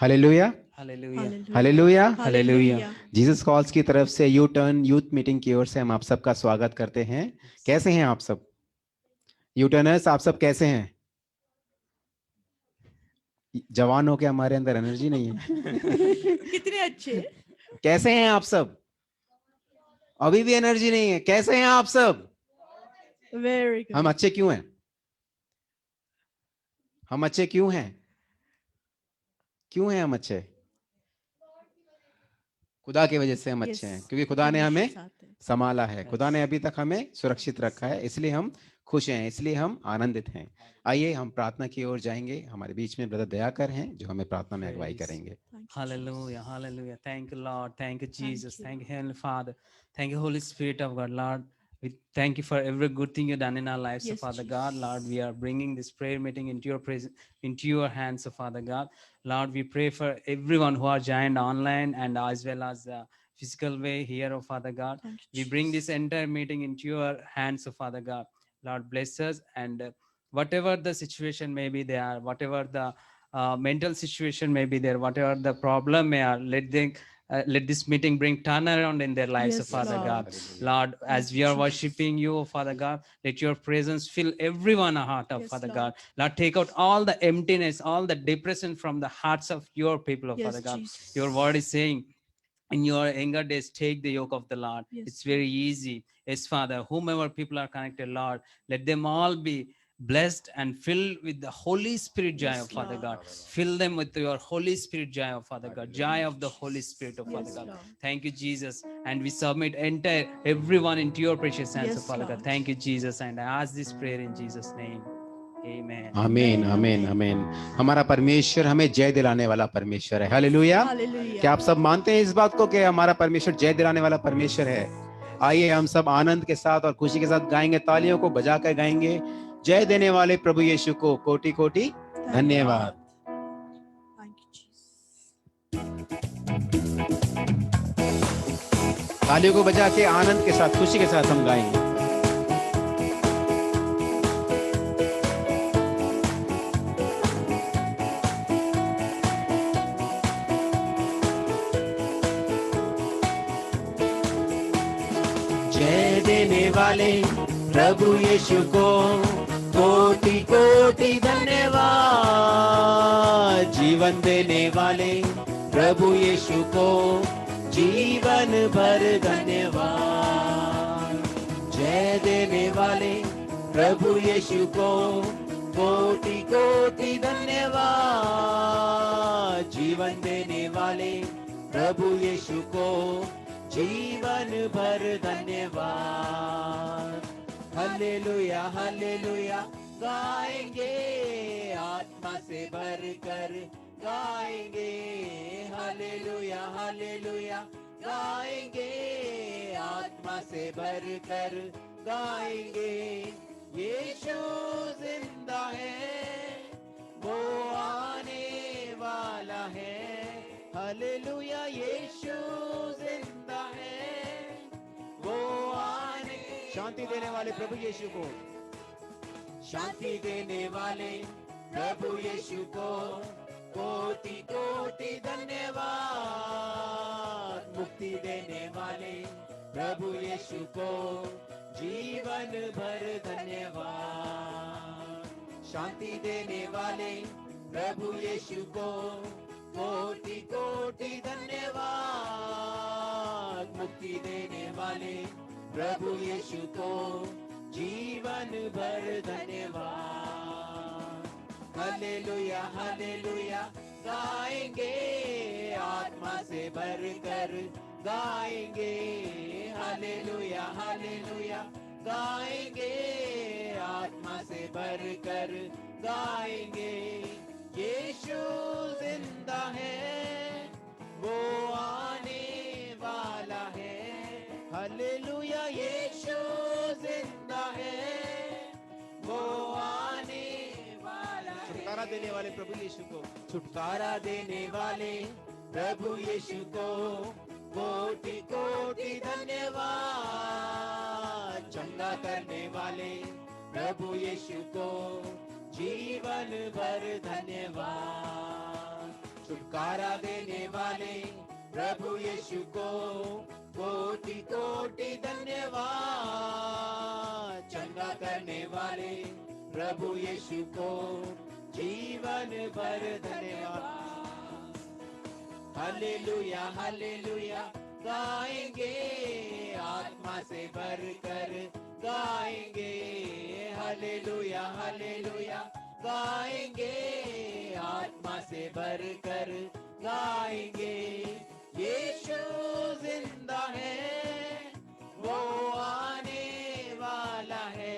Hallelujah, hallelujah, hallelujah. Hallelujah. Jesus calls की तरफ से यू टर्न यूथ मीटिंग की ओर से हम आप सबका स्वागत करते हैं। कैसे हैं आप सब? यू टर्नर्स, आप सब कैसे हैं? जवान हो के हमारे अंदर एनर्जी नहीं है। कितने अच्छे। कैसे हैं आप सब? अभी भी एनर्जी नहीं है। कैसे हैं आप सब? Very good. हम अच्छे क्यों हैं? हम अच्छे क्यों हैं? क्यों हैं हम अच्छे? खुदा की वजह से हम अच्छे हैं, क्योंकि खुदा ने हमें संभाला है, खुदा ने अभी तक हमें सुरक्षित रखा है, इसलिए हम खुश हैं, इसलिए हम आनंदित हैं। आइए हम प्रार्थना की ओर जाएंगे। हमारे बीच में ब्रदर दयाकर हैं जो हमें प्रार्थना में अगुवाई करेंगे। Hallelujah, hallelujah. Thank you, Lord. Thank you, Jesus. Thank you, Heavenly Father. Thank you, Holy Spirit of God, Lord. We thank you for every good thing you've done in our lives, so Father God. Lord, we are bringing this prayer meeting into your presence, into your hands, so Father God. Lord, we pray for everyone who are joined online and as well as the physical way here, oh Father God. We bring this entire meeting into your hands, oh Father God. Lord, bless us and whatever the situation may be there, whatever the mental situation may be there, whatever the problem may are, let this meeting bring turnaround in their lives, Yes, Father Lord. God. Lord, as we are worshiping you, Father God, let your presence fill everyone a heart of Yes, Father Lord. God. Lord, take out all the emptiness, all the depression from the hearts of your people, of Yes, Father God. Jesus. Your word is saying, in your younger days, take the yoke of the Lord. Yes, It's very easy. Yes, Father, whomever people are connected, Lord, let them all be blessed and filled with the Holy Spirit joy, Yes, of Father Lord. God. Fill them with your Holy Spirit joy, of Father God. Joy of the Holy Spirit, of Father Yes, God. Lord. Thank you, Jesus. And we submit entire everyone into your precious hands, Yes, of Father Lord. God. Thank you, Jesus. And I ask this prayer in Jesus' name. Amen. आमीन, आमीन, आमीन। हमारा परमेश्वर हमें जय दिलाने वाला परमेश्वर है। हालेलुया। हालेलुया। क्या आप सब मानते हैं इस बात को कि हमारा परमेश्वर जय दिलाने वाला परमेश्वर है? आइए हम सब आनंद के साथ और खुशी के साथ गाएंगे, तालियों को बजाकर गाएंगे। जय देने वाले प्रभु यीशु को कोटि कोटि धन्यवाद। Thank you, Jesus. तालियों को बजा के आनंद के साथ, खुशी के साथ हम गाएंगे। जय देने वाले प्रभु यीशु को कोटि कोटि धन्यवाद। जीवन देने वाले प्रभु यीशु को जीवन भर धन्यवाद। जय देने वाले प्रभु यीशु को कोटि कोटि धन्यवाद। जीवन देने वाले प्रभु यीशु को जीवन भर धन्यवाद। हालेलुया, हालेलुया गाएंगे, आत्मा से भरकर गाएंगे। हालेलुया, हालेलुया गाएंगे, आत्मा से भरकर गाएंगे। यीशु जिंदा है, वो आने वाला है। हालेलुया, यीशु जिंदा है, वो आने। शांति देने वाले प्रभु यीशु को, शांति देने वाले प्रभु यीशु को कोटि कोटि धन्यवाद। मुक्ति देने वाले प्रभु यीशु को जीवन भर धन्यवाद। शांति देने वाले प्रभु यीशु को कोटि कोटि धन्यवाद। मुक्ति देने वाले प्रभु यीशु को जीवन भर धन्यवाद। हालेलुया, हालेलुया गाएंगे, आत्मा से भरकर गाएंगे। हालेलुया, हालेलुया गाएंगे, आत्मा से भरकर गाएंगे। यीशु जिंदा है, वो आने वाला है। हालेलुया, यीशु जिंदा है, वो आने वाला है। छुटकारा देने वाले प्रभु यीशु को, छुटकारा देने वाले प्रभु यीशु को कोटि कोटि धन्यवाद। चंगा करने वाले प्रभु यीशु को जीवन भर धन्यवाद। छुटकारा देने वाले प्रभु यीशु को कोटि कोटि धन्यवाद। चंगा करने वाले प्रभु यीशु को जीवन भर धन्यवाद। हालेलुया हालेलुया गाएंगे, आत्मा से भरकर गाएंगे। हालेलुया हालेलुया गाएंगे, आत्मा से भरकर गाएंगे। यीशु जिंदा है, वो आने वाला है।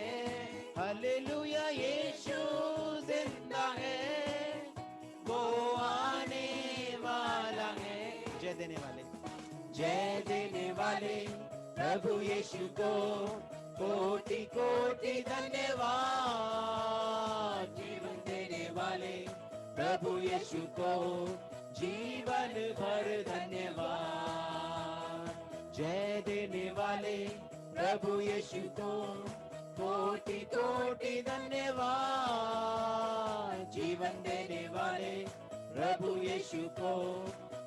हालेलुया यीशु जिंदा है, वो आने वाला है। जय देने वाले, जय देने वाले प्रभु यीशु को कोटि कोटि धन्यवाद। जीवन देने वाले प्रभु यीशु को जीवन भर धन्यवाद। जय देने वाले प्रभु यीशु को कोटि कोटि धन्यवाद। जीवन देने वाले प्रभु यीशु को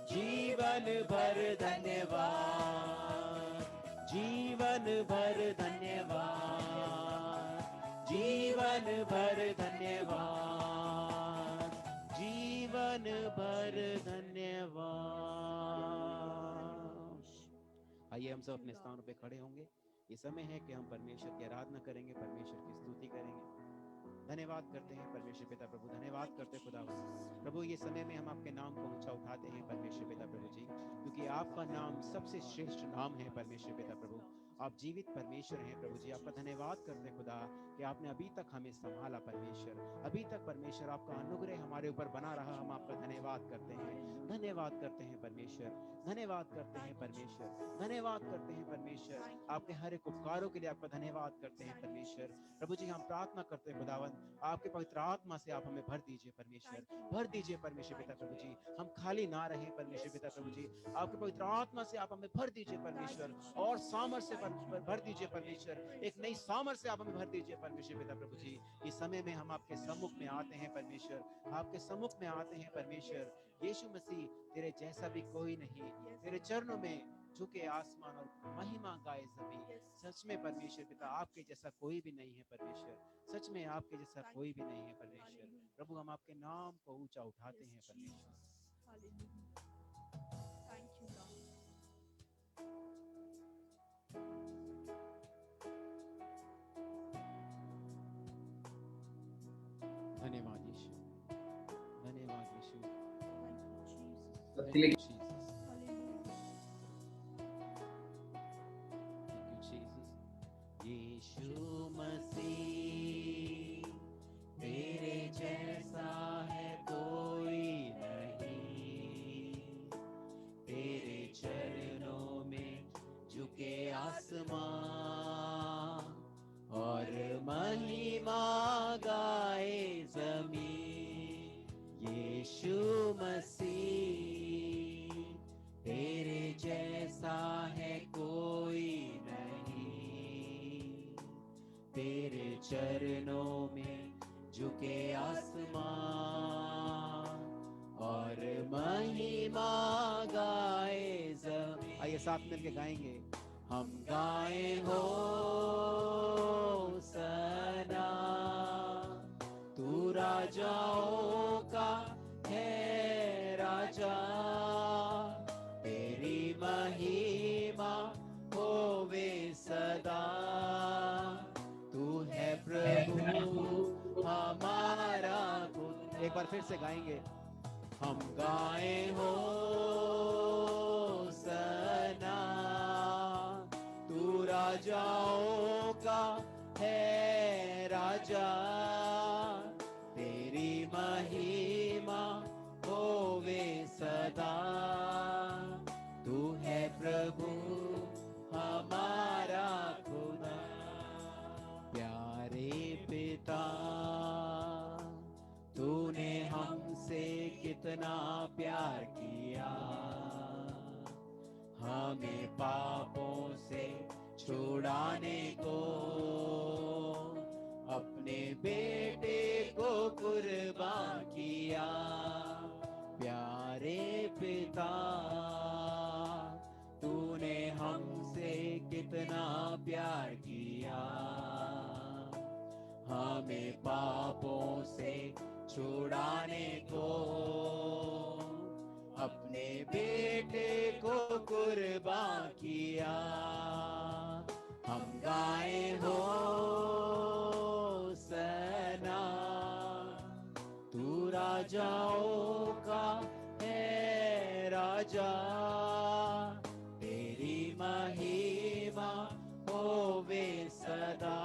जीवन भर धन्यवाद। जीवन भर धन्यवाद। जीवन भर धन्यवाद। जीवन भर धन्यवाद। आइए हम सब अपने स्थानों पे खड़े होंगे। ये समय है कि हम परमेश्वर की आराधना करेंगे, परमेश्वर की स्तुति करेंगे। धन्यवाद करते हैं परमेश्वर पिता प्रभु, धन्यवाद करते हैं खुदा प्रभु। ये समय में हम आपके नाम को ऊंचा उठाते हैं परमेश्वर पिता प्रभु जी, क्योंकि आपका नाम सबसे श्रेष्ठ नाम है परमेश्वर पिता प्रभु। आप जीवित परमेश्वर हैं प्रभु जी। आपका धन्यवाद करते हैं खुदा कि आपने अभी तक हमें संभाला परमेश्वर। अभी तक परमेश्वर आपका अनुग्रह हमारे ऊपर बना रहा, हम आपका धन्यवाद करते हैं। धन्यवाद करते हैं परमेश्वर, धन्यवाद करते हैं परमेश्वर, धन्यवाद करते हैं परमेश्वर। आपके हर एक उपकारों के लिए आपका धन्यवाद करते हैं परमेश्वर। प्रभु जी हम प्रार्थना करते हैं खुदावन, आपके पवित्र आत्मा से आप हमें भर दीजिए परमेश्वर, भर दीजिए परमेश्वर पिता प्रभु जी। हम खाली ना रहे परमेश्वर पिता प्रभु जी, आपके पवित्र आत्मा से आप हमें भर दीजिए परमेश्वर, और सामर्थ से भर दीजिए परमेश्वर। एक नई सामर्थ से आप हमें भर दीजिए परमेश्वर पिता प्रभु जी। इस समय में हम आपके सम्मुख में आते हैं परमेश्वर, आपके सम्मुख में आते हैं परमेश्वर। यीशु मसीह तेरे जैसा भी कोई नहीं, तेरे चरणों में झुके आसमान और महिमा गाए जमीन। सच में परमेश्वर पिता आपके जैसा कोई भी नहीं है परमेश्वर, सच में आपके जैसा कोई भी नहीं है परमेश्वर। प्रभु हम आपके नाम को ऊंचा उठाते हैं परमेश्वर। धन्यवाद यीशु, धन्यवाद यीशु। यीशु मसीह तेरे जैसा है कोई नहीं, तेरे चरणों में झुके आसमान और महिमा गाए जमीन। यीशु मसीह तेरे जैसा है कोई नहीं, तेरे चरणों में झुके आसमान और महिमा गाए जमीन। आइए साथ मिलके गाएंगे। हम गाए हो सना, तू राजाओं का है राजा, तेरी महिमा होवे सदा। तू है प्रभु हमारा खुदा। एक बार फिर से गाएंगे। हम गाए हो सना, तू राजाओं का है राजा, तेरी महिमा होवे सदा। तू है प्रभु हमारा खुदा। प्यारे पिता तूने हमसे कितना प्यार किया, हमें पापों से छुड़ाने को अपने बेटे को कुर्बान किया। प्यार पिता, तूने हमसे कितना प्यार किया, हमें पापों से छुड़ाने को अपने बेटे को कुर्बान किया। हम गाए हो सना, तू राजाओं का है राजा, तेरी महिमा होवे सदा।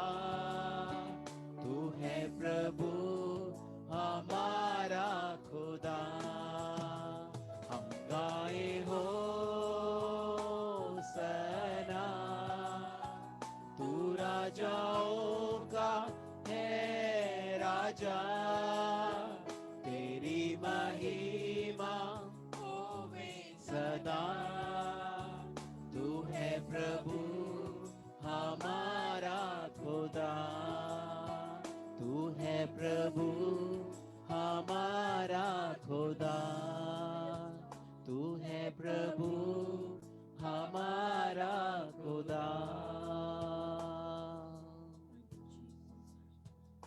तू है प्रभु हमारा खुदा, हम गाए हो सना, तू राजाओं का है राजा, तेरी महिमा होवे सदा। तू है प्रभु हमारा खुदा, तू है प्रभु हमारा खुदा, तू है प्रभु हमारा खुदा।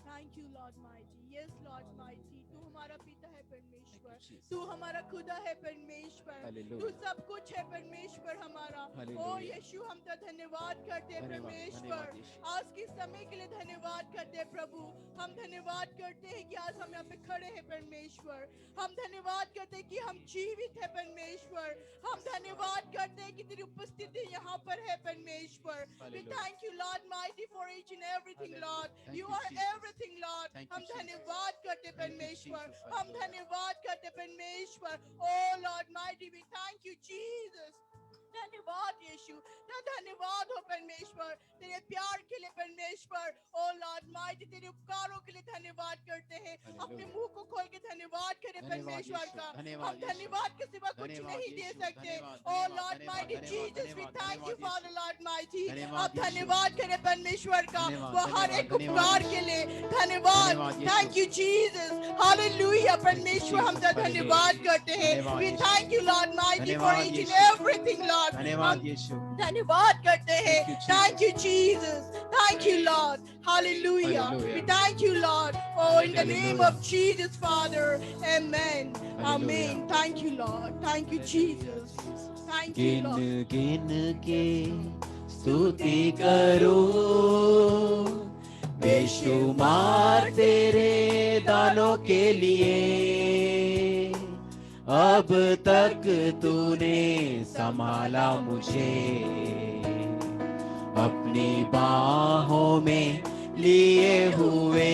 Thank you, Lord mighty. Yes, Lord mighty. तू हमारा पिता है परमेश्वर, तू हमारा खुदा है परमेश्वर, तू सब कुछ है परमेश्वर हमारा। ओ यीशु, हम तो धन्यवाद करते हैं परमेश्वर, आज के समय के लिए धन्यवाद करते हैं प्रभु। हम धन्यवाद करते हैं कि आज हम यहाँ पे खड़े हैं परमेश्वर। हम धन्यवाद करते हैं कि हम जीवित है परमेश्वर। हम धन्यवाद करते हैं कि तेरी उपस्थिति यहाँ पर है परमेश्वर। We thank you Lord mighty for each and everything Lord. You are everything Lord. हम धन्यवाद करते परमेश्वर, हम धन्यवाद करते परमेश्वर। Oh Lord mighty, we thank you Jesus. धन्यवाद यीशु, धन्यवाद हो परमेश्वर तेरे प्यार के लिए परमेश्वर। ओ लॉर्ड माइटी, तेरे उपकारों के लिए धन्यवाद करते हैं। अपने मुंह को खोल के धन्यवाद करें परमेश्वर का। हम धन्यवाद के सिवा कुछ नहीं दे सकते। O Lord mighty Jesus, we thank you father Lord mighty. आप धन्यवाद करें परमेश्वर का वो हर एक उपकार के लिए। धन्यवाद, थैंक यू जीसस, हालेलुया। परमेश्वर हम धन्यवाद करते हैं। We thank you Lord mighty for each and everything lord. धन्यवाद यीशु, धन्यवाद करते हैं। Thank you Jesus, thank you lord, hallelujah. We thank you lord, oh in the name of Jesus Father, amen, amen. Thank you Lord, thank you Jesus, thank you Lord. गिन गिन के स्तुति करो, बेशुमार तेरे दानों के लिए। अब तक तूने संभाला मुझे, अपनी बाहों में लिए हुए।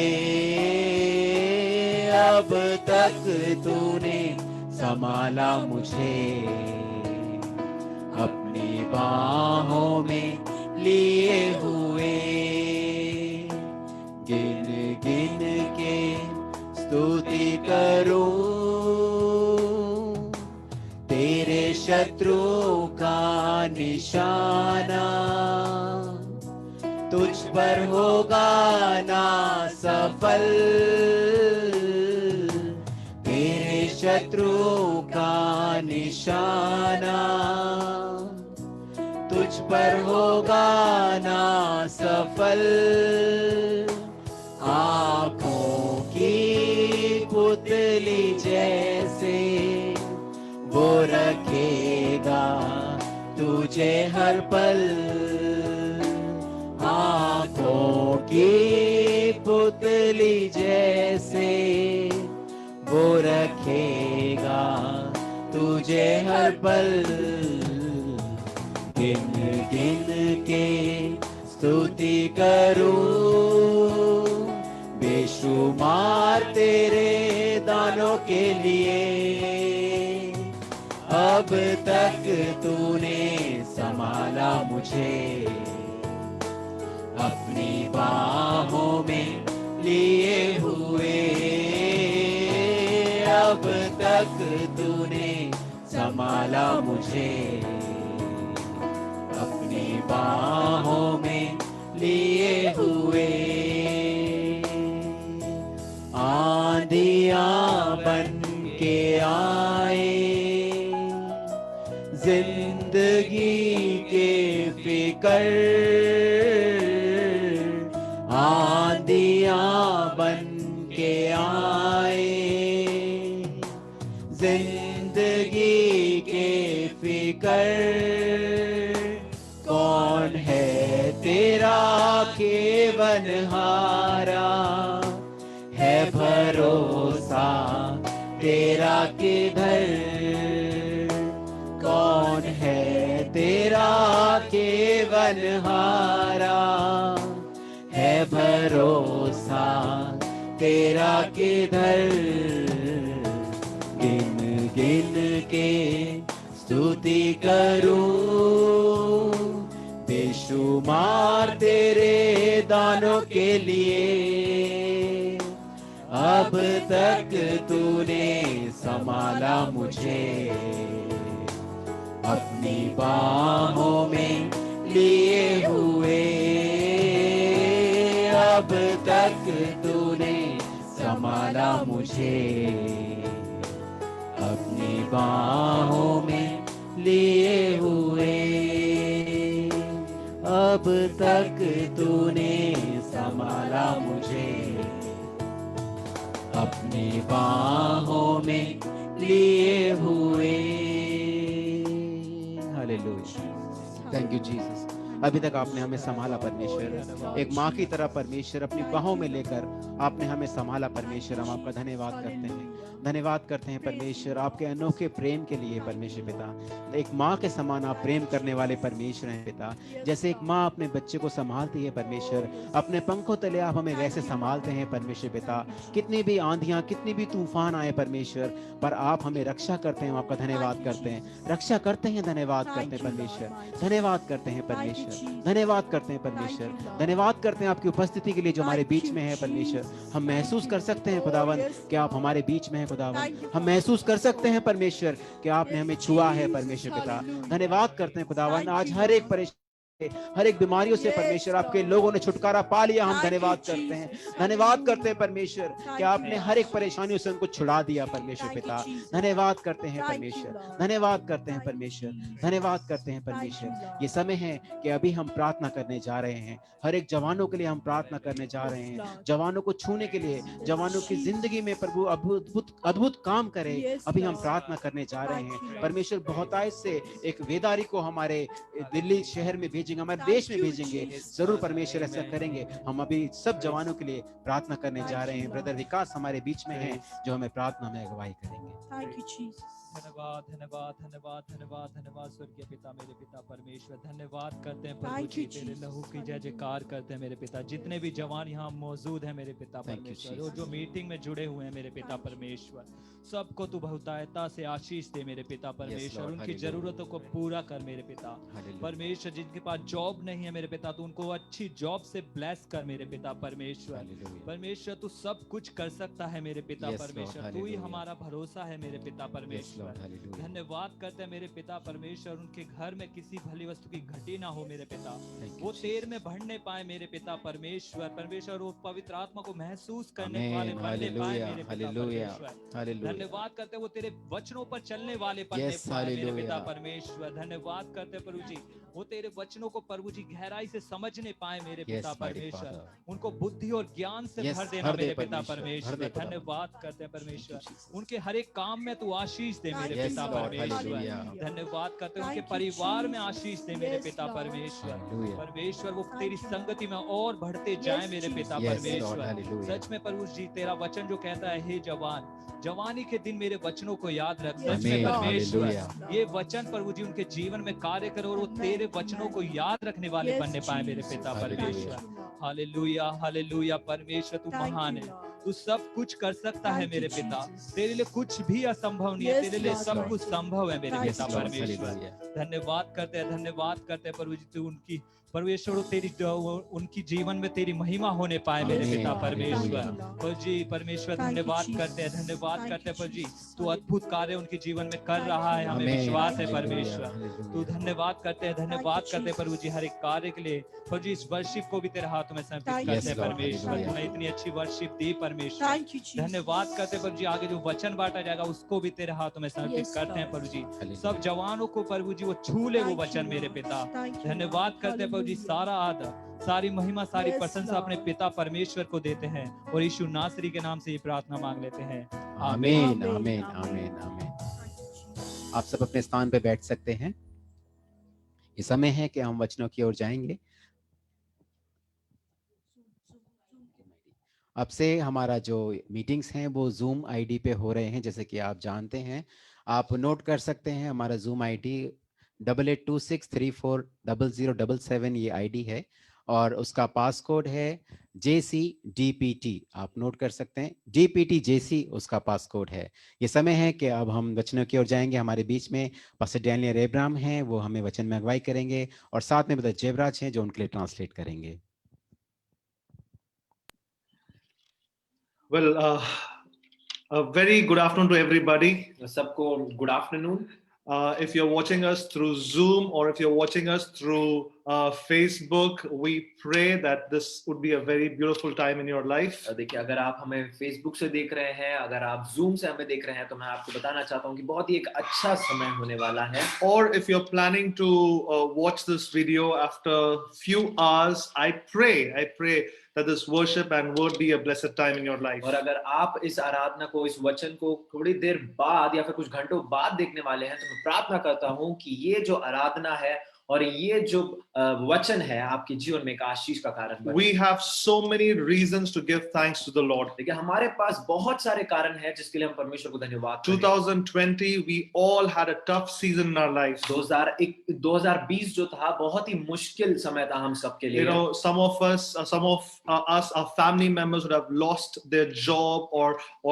अब तक तूने संभाला मुझे, अपनी बाहों में लिए हुए। गिन गिन के स्तुति करो, तेरे शत्रुओं का निशाना तुझ पर होगा ना सफल। तेरे शत्रुओं का निशाना तुझ पर होगा ना सफल। आँखों की पुतली जैसे वो रखेगा तुझे हर पल। आँखों की पुतली जैसे वो रखेगा तुझे हर पल। गिन गिन के स्तुति करूं, बेशुमार तेरे दानों के लिए। अब तक तूने संभाला मुझे, अपनी बाहों में लिए हुए। अब तक तूने संभाला मुझे, अपनी बाहों में लिए हुए। आंधियां बन के आए, जिंदगी के फिकर आंधियां बन के आए, जिंदगी के फिकर कौन है तेरा केवनहारा, है भरोसा तेरा किधर, कौन है तेरा केवनहारा, है भरोसा तेरा किधर। गिन गिन के स्तुति करूं बेशुमार तेरे दानों के लिए, अब तक तूने संभाला मुझे, अपनी बाहों में लिए हुए, अब तक तूने संभाला मुझे, अपनी बाहों में लिए हुए, अब तक तूने संभाला मुझे, अपनी बाहों में लिए हुए। Hallelujah, thank you Jesus. अभी तक आपने हमें संभाला परमेश्वर, एक माँ की तरह परमेश्वर अपनी बाहों में लेकर आपने हमें संभाला परमेश्वर। हम आपका धन्यवाद करते हैं, धन्यवाद करते हैं परमेश्वर आपके अनोखे प्रेम के लिए परमेश्वर पिता। एक माँ के समान आप प्रेम करने वाले परमेश्वर हैं पिता। जैसे एक माँ अपने बच्चे को संभालती है परमेश्वर, अपने पंखों तले आप हमें वैसे संभालते हैं परमेश्वर पिता। कितनी भी आंधियां, कितनी भी तूफान आए परमेश्वर, पर आप हमें रक्षा करते हैं। हम आपका धन्यवाद करते हैं, रक्षा करते हैं, धन्यवाद करते हैं परमेश्वर, धन्यवाद करते हैं परमेश्वर, धन्यवाद करते हैं परमेश्वर, धन्यवाद करते हैं आपकी उपस्थिति के लिए जो हमारे बीच में है परमेश्वर। हम महसूस कर सकते हैं खुदावन कि आप हमारे बीच में हैं खुदावन, हम महसूस कर सकते हैं परमेश्वर कि आपने हमें छुआ है परमेश्वर पिता। धन्यवाद करते हैं खुदावन, आज हर एक परेशानी, हर एक बीमारियों से परमेश्वर आपके लोगों ने छुटकारा पा लिया। हम धन्यवाद करते हैं, धन्यवाद करते हैं परमेश्वर कि आपने हर एक परेशानियों से उनको छुड़ा दिया परमेश्वर पिता। धन्यवाद करते हैं परमेश्वर, धन्यवाद करते हैं परमेश्वर, धन्यवाद करते हैं परमेश्वर। ये समय है कि अभी हम प्रार्थना करने जा रहे हैं, हर एक जवानों के लिए हम प्रार्थना करने जा रहे हैं, जवानों को छूने के लिए, जवानों की जिंदगी में प्रभु अद्भुत काम करे। अभी हम प्रार्थना करने जा रहे हैं परमेश्वर। बहुतायत से एक वेदारी को हमारे दिल्ली शहर में भेजेंगे, हमारे देश में भेजेंगे, जरूर परमेश्वर ऐसा करेंगे। हम अभी सब जवानों के लिए प्रार्थना करने जा रहे हैं। ब्रदर विकास हमारे बीच में हैं जो हमें प्रार्थना में अगुवाई करेंगे। धन्यवाद धन्यवाद धन्यवाद धन्यवाद धन्यवाद स्वर्गीय पिता, मेरे पिता परमेश्वर, धन्यवाद करते हैं प्रभु जी, तेरे लहू की जय जयकार करते हैं मेरे पिता। जितने भी जवान यहाँ मौजूद हैं मेरे पिता परमेश्वर, और जो मीटिंग में जुड़े हुए हैं मेरे पिता परमेश्वर, सबको तू बहुतायता से आशीष दे मेरे पिता परमेश्वर। उनकी जरूरतों को पूरा कर मेरे पिता परमेश्वर। जिनके पास जॉब नहीं है मेरे पिता, तू उनको अच्छी जॉब से ब्लेस कर मेरे पिता परमेश्वर। परमेश्वर तू सब कुछ कर सकता है मेरे पिता परमेश्वर, तू ही हमारा भरोसा है मेरे पिता परमेश्वर। धन्यवाद करते हैं मेरे पिता परमेश्वर, उनके घर में किसी भली वस्तु की घटी ना हो मेरे पिता, वो तेर में बढ़ने पाए मेरे पिता परमेश्वर। परमेश्वर वो पवित्र आत्मा को महसूस करने वाले बनने पाए मेरे पिता परमेश्वर। धन्यवाद करते हैं वो तेरे वचनों पर चलने वाले बनने पाए मेरे पिता परमेश्वर। धन्यवाद करते हैं प्रभु जी, वो तेरे वचनों को प्रभु जी गहराई से समझने पाए मेरे पिता परमेश्वर। उनको बुद्धि और ज्ञान से भर देना मेरे पिता परमेश्वर। धन्यवाद करते हैं परमेश्वर, उनके हर एक काम में तू आशीष दे मेरे पिता परमेश्वर। धन्यवाद करते हैं उनके परिवार में आशीष दे मेरे पिता परमेश्वर। परमेश्वर वो तेरी संगति में और बढ़ते जाए मेरे पिता परमेश्वर। सच में प्रभु जी तेरा वचन जो कहता है, हे जवान, जवानी के दिन मेरे वचनों को याद रख। सच में परमेश्वर ये वचन प्रभु जी उनके जीवन में कार्य करो और वो तेरे वचनों को याद रखने वाले बनने पाए मेरे पिता परमेश्वर। Hallelujah hallelujah. परमेश्वर तू महान है, तू सब कुछ कर सकता है मेरे पिता, तेरे लिए कुछ भी असंभव नहीं है, तेरे लिए सब कुछ संभव है मेरे पिता परमेश्वर। धन्यवाद करते हैं, धन्यवाद करते हैं प्रभु जी, तू उनकी परमेश्वर तेरी उनकी जीवन में तेरी महिमा होने पाए मेरे पिता परमेश्वर। प्रभु जी परमेश्वर धन्यवाद करते हैं, धन्यवाद करते हैं प्रभु जी, तू अद्भुत कार्य उनके जीवन में कर रहा है, हमें विश्वास है परमेश्वर। तू धन्यवाद करते हैं, धन्यवाद करते हैं प्रभु जी हर एक कार्य के लिए। प्रभु जी इस वर्शिप को भी तेरे हाथों में समर्पित करते हैं परमेश्वर, तूने इतनी अच्छी वर्शिप दी परमेश्वर। परमेश्वर। Thank you, Jesus. धन्यवाद करते प्रभु जी, आगे जो वचन बांटा जाएगा उसको भी तेरे हाथों में समर्पित Yes, करते हैं Lord. प्रभु जी। Hallelujah. सब जवानों को प्रभु जी वो छू ले वो Thank you, वचन मेरे Lord. पिता। Thank you, धन्यवाद Lord. करते हैं प्रभु जी, Hallelujah. सारा आदर सारी महिमा सारी Yes, प्रशंसा अपने Lord. पिता परमेश्वर को देते हैं और यीशु नासरी के नाम से ये प्रार्थना मांग लेते हैं, आमीन Amen. आमीन Amen. आमीन आमीन। Thank you, Jesus. आप सब अपने स्थान पे बैठ सकते हैं। ये समय है कि हम वचनों की ओर जाएंगे। अब से हमारा जो मीटिंग्स हैं वो जूम आईडी पे हो रहे हैं, जैसे कि आप जानते हैं। आप नोट कर सकते हैं हमारा जूम आईडी 8826340077 ये आईडी है और उसका पासकोड है JCDPT। आप नोट कर सकते हैं, DPT JC उसका पासकोड है। ये समय है कि अब हम वचनों की ओर जाएंगे। हमारे बीच में पास्टर डैनियल एब्राहम हैं, वो हमें वचन में अगुवाई करेंगे और साथ में ब्रदर जयवराज हैं जो उनके लिए ट्रांसलेट करेंगे। Well, a very good afternoon to everybody. सबको good afternoon. If you're watching us through Zoom or if you're watching us through Facebook, we pray that this would be a very beautiful time in your life. देखिए, अगर आप हमें Facebook से देख रहे हैं, अगर आप जूम से हमें देख रहे हैं, तो मैं आपको बताना चाहता हूं कि बहुत ही एक अच्छा समय होने वाला है। Or if you're planning to watch this video after few hours, I pray that this worship and word be a blessed time in your life. और अगर आप इस आराधना को, इस वचन को थोड़ी देर बाद या फिर कुछ घंटों बाद देखने वाले हैं, तो मैं प्रार्थना करता हूं कि ये जो आराधना है और ये जो वचन है आपके जीवन में एक आशीष का कारण बने। We have so many reasons to give thanks to the Lord. देखिए, हमारे पास बहुत सारे कारण हैं जिसके लिए हम परमेश्वर को धन्यवाद करें। 2020, we all had a tough season in our lives. 2020 जो था बहुत ही मुश्किल समय था हम सबके लिए। You know, some of us, our family members would have lost their job or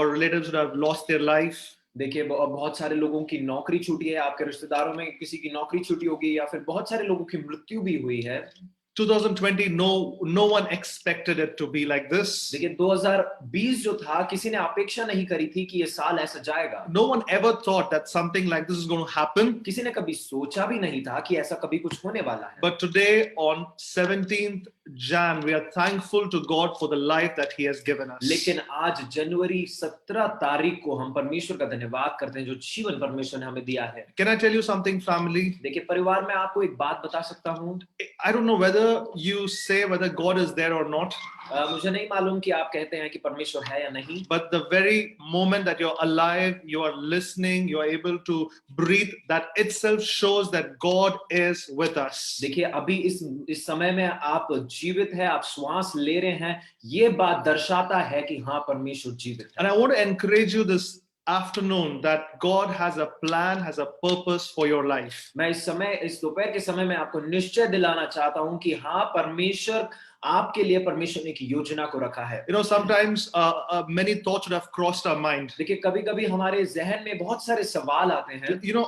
relatives would have lost their life. देखिए, बहुत सारे लोगों की नौकरी छूटी है, आपके रिश्तेदारों में किसी की नौकरी छूटी होगी या फिर बहुत सारे लोगों की मृत्यु भी हुई है। 2020, no one expected it to be like this. देखिए, 2020 जो था किसी ने अपेक्षा नहीं करी थी कि ये साल ऐसा जाएगा। No one ever thought that something like this is going to happen. किसी ने कभी सोचा भी नहीं था कि ऐसा कभी कुछ होने वाला है। But today on 17th Jan, we are thankful to God for the life that He has given us. लेकिन आज जनवरी 17 तारीख को हम परमेश्वर का धन्यवाद करते हैं जो जीवन परमेश्वर ने हमें दिया है। Can I tell you something, family? देखिए, परिवार में आपको एक बात बता सकता हूँ। I don't know whether you say whether God is there or not. मुझे नहीं मालूम कि आप कहते हैं कि परमेश्वर है या नहीं। But the very moment that you're alive, you are listening, you are able to breathe, that itself shows that God is with us. देखिए, अभी इस समय में आप जीवित हैं, आप श्वास ले रहे हैं, ये बात दर्शाता है कि हाँ, परमेश्वर जीवित है। And I want to encourage you this afternoon that God has a plan, has a purpose for your life. मैं इस दोपहर के समय में आपको निश्चय दिलाना चाहता हूं कि हाँ, परमेश्वर आपके लिए परमेश्वर ने एक योजना को रखा है। You know, sometimes many thoughts would have crossed our mind. देखिए, कभी-कभी हमारे जहन में बहुत सारे सवाल आते हैं। You know,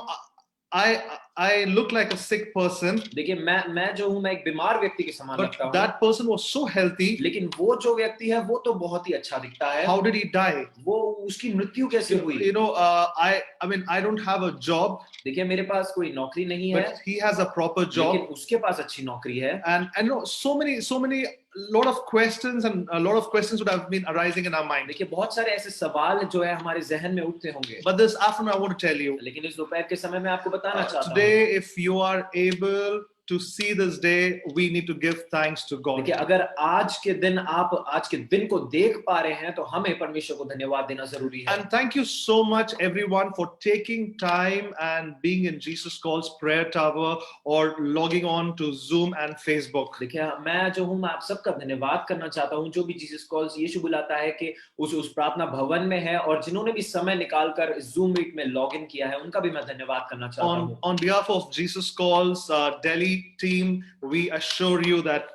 I look like a sick person. देखिए, मैं जो हूँ, मैं एक बीमार व्यक्ति के समान But लगता हूँ। that person was so healthy. लेकिन वो जो व्यक्ति है वो तो बहुत ही अच्छा दिखता है। How did he die? वो उसकी मृत्यु कैसे हुई? You know, I mean, I don't have a job. देखिए, मेरे पास कोई नौकरी नहीं है, But he has a proper job. लेकिन उसके पास अच्छी नौकरी है। And I know so many lot of questions and a lot of questions would have been arising in our mind. देखिए, बहुत सारे ऐसे सवाल जो है हमारे जहन में उठते होंगे। But this afternoon I want to tell you, लेकिन इस दोपहर के समय में आपको बताना चाहता हूँ। today if you are able to see this day, we need to give thanks to God. देखिए, अगर आज के दिन आप आज के दिन को देख पा रहे हैं तो हमें परमेश्वर को धन्यवाद देना जरूरी है। And thank you so much everyone for taking time and being in Jesus Calls Prayer Tower or logging on to Zoom and Facebook. देखिए, मैं जो हूँ, मैं आप सबका धन्यवाद करना चाहता हूँ जो भी जीसस कॉल्स यीशु बुलाता है कि उस प्रार्थना भवन में है और जिन्होंने भी समय निकालकर जूम मीट में लॉग इन किया है, उनका भी मैं धन्यवाद करना चाहता हूँ। On behalf of Jesus Calls Delhi team, we assure you that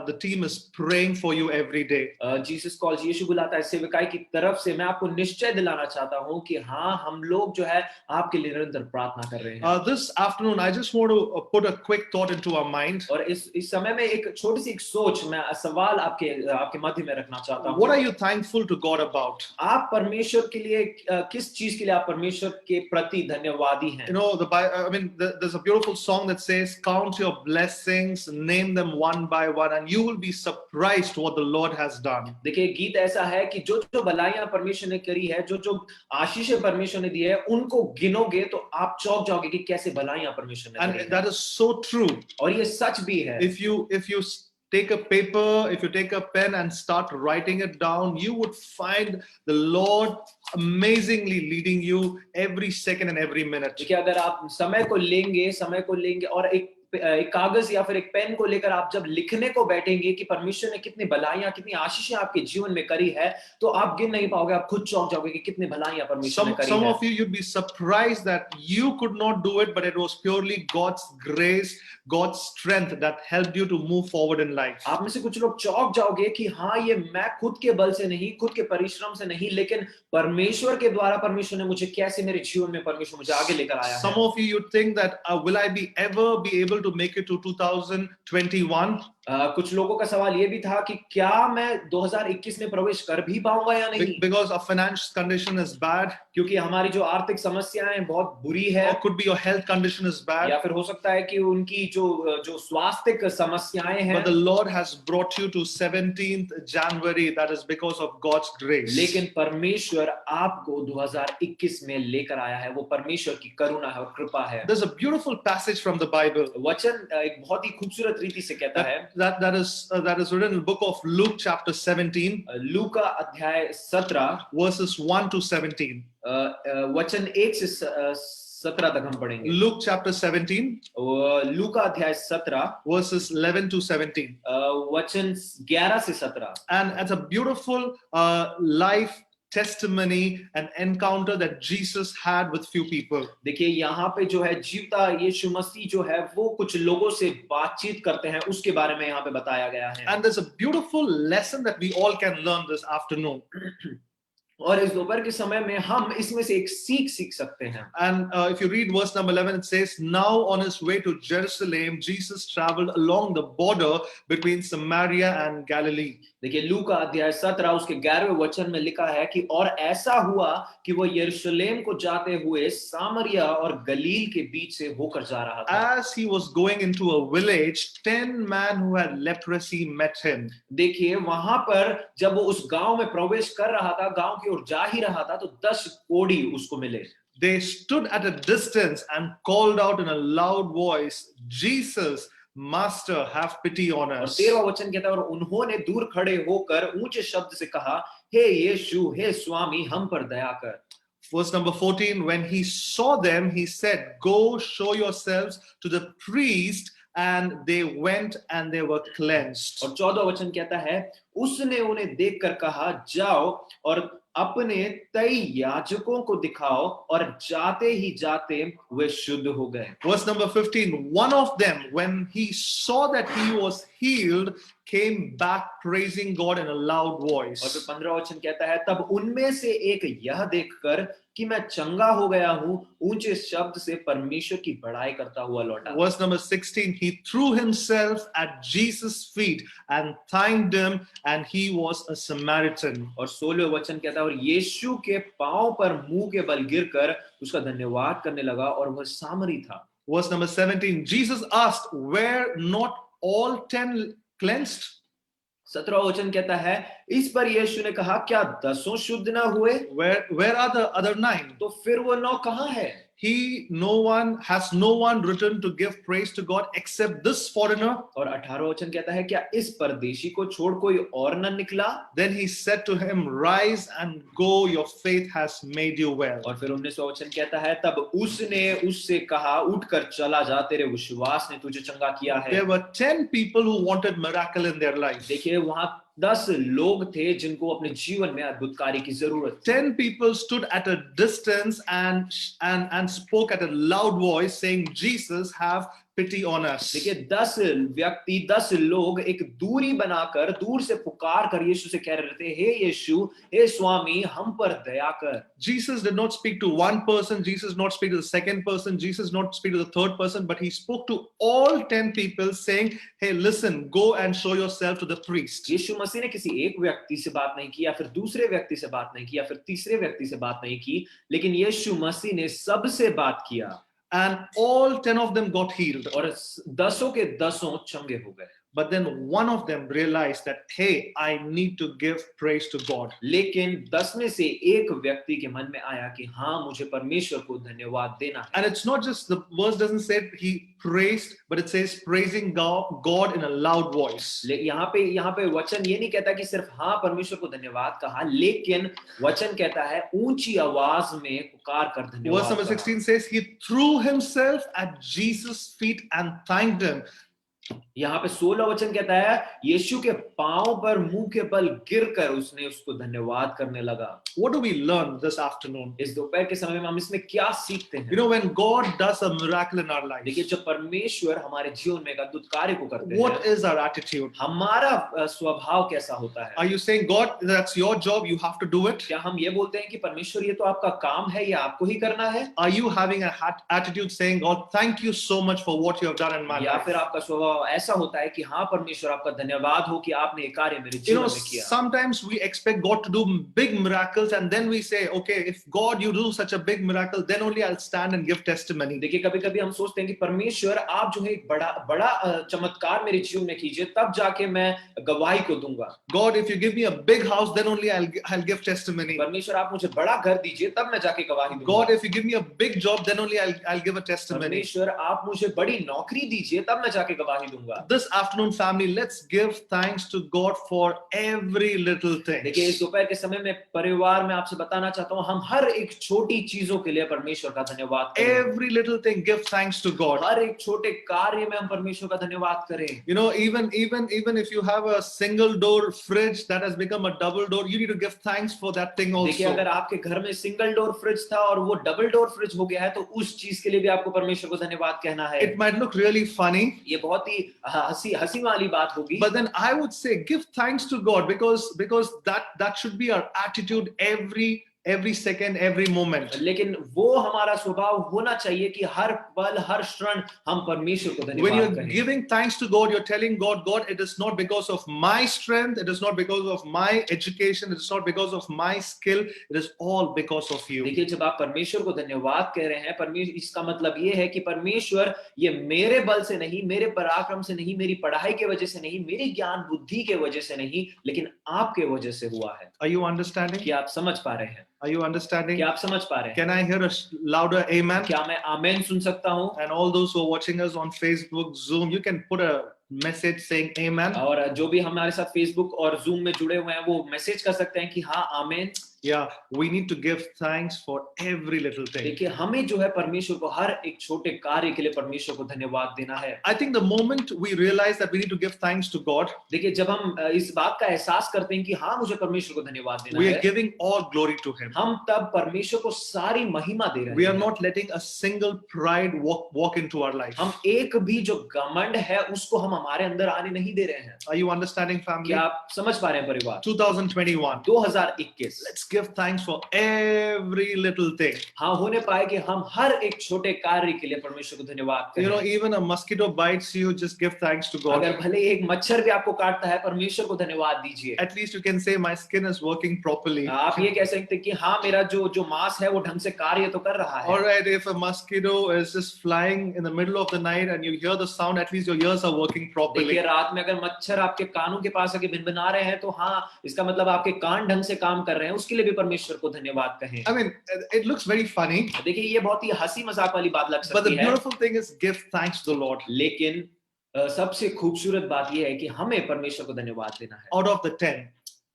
the team is praying for you every day. Jesus calls Yeshu बुलाता है सेवकाई की तरफ से मैं आपको निश्चय दिलाना चाहता हूँ कि हाँ, हम लोग जो है आपके लिए निरंतर प्रार्थना कर रहे हैं। This afternoon I just want to put a quick thought into our mind. और इस समय में एक छोटी सी सोच, मैं सवाल आपके मध्य में रखना चाहता हूँ। What are you thankful to God about? आप परमेश्वर के लिए किस चीज के लिए आप परमेश्वर के प्रति धन्यवादी हैं? You know, there's a beautiful song that says, count your blessings, name them one by one, 21, and you will be surprised what the Lord has done. देखिए गीत ऐसा है कि जो जो भलाइयां परमेश्वर ने करी है, जो जो आशीषें परमेश्वर ने दी है, उनको गिनोगे तो आप चौंक जाओगे कि कैसे भलाइयां परमेश्वर ने करी And है। that is so true. और ये सच भी है। If you take a paper, if you take a pen and start writing it down, you would find the Lord amazingly leading you every second and every minute. देखिए अगर आप समय को लेंगे और एक कागज या फिर एक पेन को लेकर आप जब लिखने को बैठेंगे कि परमेश्वर ने कितनी भलाइयां, कितनी आशीषें आपके जीवन में करी है, तो आप गिन नहीं पाओगे, आप खुद चौंक जाओगे कि कितनी भलाइयां परमेश्वर ने करी Some है। of you, you'd be surprised that you could not do it, but it was purely God's grace, God's strength that helped you to move forward in life. आप में से कुछ लोग चौंक जाओगे कि हाँ, ये मैं खुद के बल से नहीं, खुद के परिश्रम से नहीं, लेकिन परमेश्वर के द्वारा परमेश्वर ने मुझे कैसे मेरे जीवन में परमेश्वर मुझे आगे लेकर आया है। Some of you, you'd think that will I ever be able to make it to 2021? कुछ लोगों का सवाल ये भी था कि क्या मैं 2021 में प्रवेश कर भी पाऊंगा या नहीं, Because our financial condition is bad, क्योंकि हमारी जो आर्थिक समस्याएं बहुत बुरी है, or could be your health condition is bad. या फिर हो सकता है कि उनकी जो स्वास्थ्यिक समस्याएं हैं। But the Lord has brought you to 17th January. That is because of God's grace. लेकिन परमेश्वर आपको 2021 में लेकर आया है, वो परमेश्वर की करुणा है और कृपा है। There's a beautiful passage from the Bible वचन एक बहुत ही खूबसूरत रीति से कहता है, that is written in the book of Luke chapter 17, लूका अध्याय 17 verses 1 to 17. वचन 1 से 17 तक हम पढ़ेंगे। Luke chapter 17, लूका अध्याय 17 verses 11 to 17. वचन 11 से 17। And it's a beautiful life testimony and encounter that Jesus had with few people. देखिए यहाँ पे जो है जीवता यीशु मसीह जो है वो कुछ लोगों से बातचीत करते हैं, उसके बारे में यहाँ पे बताया गया है। And there's a beautiful lesson that we all can learn this afternoon. और इस दोपहर के समय में हम इसमें से एक सीख सकते हैं। And if you read verse number 11, it says, "Now on his way to Jerusalem, Jesus traveled along the border between Samaria and Galilee." देखिए लूका अध्याय 17 उसके 11वें वचन में लिखा है कि और ऐसा हुआ कि वो यरूशलेम को जाते हुए सामरिया और गलील के बीच से होकर जा रहा था। As he was going into a village, 10 men who had leprosy met him. देखिए वहां पर जब वो उस गांव में प्रवेश कर रहा था, गांव की ओर जा ही रहा था, तो 10 कोढ़ी उसको मिले। They stood at a distance and called out in a loud voice, "Jesus, Master, have pity on और us." 13वां वचन कहता है और उन्होंने दूर खड़े होकर ऊंचे शब्द से कहा, हे यीशु, हे स्वामी, हम पर दया कर। Verse number 14, when he saw them, he said, "Go show yourselves to the priest." And they went and they were cleansed. और 14वां वचन कहता है उसने उन्हें देखकर कहा, जाओ और अपने तय याजकों को दिखाओ, और जाते ही जाते वे शुद्ध हो गए। Verse number 15, one of them, when he saw that he was healed, came back praising God in a loud और voice. फिर 15वां वचन कहता है तब उनमें से एक यह देखकर कि मैं चंगा हो गया हूं, ऊंचे शब्द से परमेश्वर की बड़ाई करता हुआ लौटा। Verse number 16, he threw himself at Jesus' feet and thanked him, and he was a Samaritan. और 16वें वचन कहता है और यीशु के पांव पर मुंह के बल गिरकर उसका धन्यवाद करने लगा, और वह सामरी था। Verse number 17, Jesus asked, "Were not all 10 cleansed?" 17वां वचन कहता है इस पर यीशु ने कहा, क्या 10 शुद्ध ना हुए? Where are the other 9? तो फिर वो 9 कहाँ है? No one written to give praise to God except this foreigner. और 18वां वचन कहता है क्या इस परदेशी को छोड़ कोई और न निकला? Then he said to him, "Rise and go, your faith has made you well." और फिर 19वां वचन कहता है तब उसने उससे कहा, उठकर चला जा, तेरे विश्वास ने तुझे चंगा किया है। There were 10 people who wanted miracle in their life. देखिए वहां 10 लोग थे जिनको अपने जीवन में अद्भुत कार्य की जरूरत थी। 10 people stood at a distance and spoke at a loud voice saying, "Jesus, have pity on us." देखिए 10 व्यक्ति 10 लोग एक दूरी बनाकर दूर से पुकार कर यीशु से कह रहे थे, हे यीशु, हे स्वामी, हम पर दया कर। Jesus did not speak to one person, Jesus did not speak to the second person, Jesus did not speak to the third person, but he spoke to all 10 people saying, "Hey, listen, go and show yourself to the priest." यीशु मसीह ने किसी एक व्यक्ति से बात नहीं की, या फिर दूसरे व्यक्ति से बात नहीं की, या फिर तीसरे व्यक्ति से बात नहीं की, लेकिन यीशु मसीह ने सबसे बात किया। And all 10 of them got healed. और 10 के 10 चंगे हो गए। but then one of them realized that, hey, I need to give praise to God. लेकिन 10 में से एक व्यक्ति के मन में आया कि हाँ, मुझे परमेश्वर को धन्यवाद देना है। And it's not just, the verse doesn't say he praised, but it says praising God in a loud voice. यहाँ पे वचन ये नहीं कहता कि सिर्फ हाँ परमेश्वर को धन्यवाद कहा, लेकिन वचन कहता है ऊंची आवाज में पुकार कर धन्यवाद Verse number कहा। 16 says he threw himself at Jesus' feet and thanked him. यहाँ पे 16 वचन कहता है यीशु के पांव पर मुंह के बल गिरकर उसने उसको धन्यवाद करने लगा। What do we learn this afternoon? इस दोपहर के समय में हम इसमें क्या सीखते हैं? You know, when God does a miracle in our life, देखिए जब परमेश्वर हमारे जीवन में एक अद्भुत कार्य को करते हैं, what is our attitude? हमारा स्वभाव कैसा होता है? Are you saying, God, that's your job, you have to do it? क्या हम ये बोलते हैं कि परमेश्वर ये तो आपका काम है, ये आपको ही करना है? Are you having an attitude saying, God, thank you so much for what you have done in my या life? फिर आपका स्वभाव ऐसा होता है कि हाँ परमेश्वर आपका धन्यवाद हो कि आपने ये कार्य मेरे You जीवन know, में किया। sometimes we expect God to do big miracles and then we say, okay, if God, you do such a big miracle, then only I'll stand and give testimony. देखिए कभी-कभी हम सोचते हैं कि परमेश्वर आप जो है एक बड़ा चमत्कार मेरे जीवन में कीजिए, तब जाके मैं गवाही को दूंगा। God, if you give me a big house, then only I'll give testimony. परमेश्वर आप मुझे बड़ा घर दीजिए, तब मैं जाके गवाही दूंगा। God, if you give me a big job, then only I'll give a testimony. परमेश्वर आप मुझे बड़ी नौकरी दीजिए, तब मैं जाके गवाही दूंगा। This afternoon, family, let's give thanks to God for every little thing. देखिए इस दोपहर के समय में परिवार में आपसे बताना चाहता हूँ, हम हर एक छोटी चीजों के लिए परमेश्वर का धन्यवाद करें। Every little thing, give thanks to God. हर एक छोटे कार्य में हम परमेश्वर का धन्यवाद करें। You know, even if you have a single door fridge that has become a double door, you need to give thanks for that thing देखिए also. अगर आपके घर में सिंगल डोर फ्रिज था और वो डबल डोर फ्रिज हो गया है, तो उस चीज के लिए भी आपको परमेश्वर को धन्यवाद कहना है। It might look really funny, ये बहुत ही हंसी वाली बात होगी, but then I would say give thanks to God because that should be our attitude every second, every moment. लेकिन वो हमारा स्वभाव होना चाहिए कि हर पल हर क्षण हम परमेश्वर को When धन्यवाद you're करें। giving thanks to God, you're telling God, it is not because of my strength, it is not because of my education, it is not because of my skill, it is all because of you. देखिए जब आप परमेश्वर को धन्यवाद कह रहे हैं, परमेश्वर, इसका मतलब ये है कि परमेश्वर ये मेरे बल से नहीं, मेरे पराक्रम से नहीं, मेरी पढ़ाई के वजह से नहीं, मेरी ज्ञान बुद्धि के वजह से नहीं, लेकिन आपके वजह से हुआ है। Are you understanding? क्या आप समझ पा रहे हैं? Are you understanding? क्या आप समझ पा रहे हैं? Can I hear a louder amen? क्या मैं आमेन सुन सकता हूँ? And all those who are watching us on Facebook, Zoom, you can put a message saying amen. और जो भी हमारे साथ फेसबुक और जूम में जुड़े हुए हैं, वो मैसेज कर सकते हैं कि हाँ आमेन। Yeah, we need to give thanks for every little thing. देखिए हमें जो है परमेश्वर को हर एक छोटे कार्य के लिए परमेश्वर को धन्यवाद देना है। I think the moment we realize that we need to give thanks to God, देखिए जब हम इस बात का एहसास करते हैं कि हाँ मुझे परमेश्वर को धन्यवाद देना we है, are giving all glory to Him. हम तब परमेश्वर को सारी महिमा दे रहे We are हैं। not letting a single pride walk into our life. हम एक भी जो घमंड है उसको हम हमारे अंदर आने नहीं दे रहे हैं। Are you understanding, family? क्या आप समझ पा रहे हैं परिवार? 2021. 2021 Let's give thanks for every little thing. हाँ होने पाए कि हम हर एक छोटे कार्य के लिए परमेश्वर को धन्यवाद You know, करें। even a mosquito bites you, just give thanks to God. अगर भले एक मच्छर भी आपको काटता है, परमेश्वर को धन्यवाद दीजिए। At least you can say, my skin is working properly. आप ये कह सकते हैं कि हाँ मेरा जो मांस है वो ढंग से कार्य तो कर रहा All है। right, if a mosquito is just flying in the middle of the night and you hear the sound, at least your ears are working properly. देखिए रात में अगर मच्छर आपके कानों के पास आके भिनभिना रहे हैं, तो हाँ इसका मतलब आपके कान ढंग से काम कर रहे हैं, उसके लिए भी परमेश्वर को धन्यवाद कहें। I mean, it looks very funny, देखिए ये बहुत ही हंसी मजाक वाली बात लग but the सकती है, beautiful thing is give thanks to the Lord. लेकिन सबसे खूबसूरत बात यह है कि हमें परमेश्वर को धन्यवाद देना है। Out of the 10,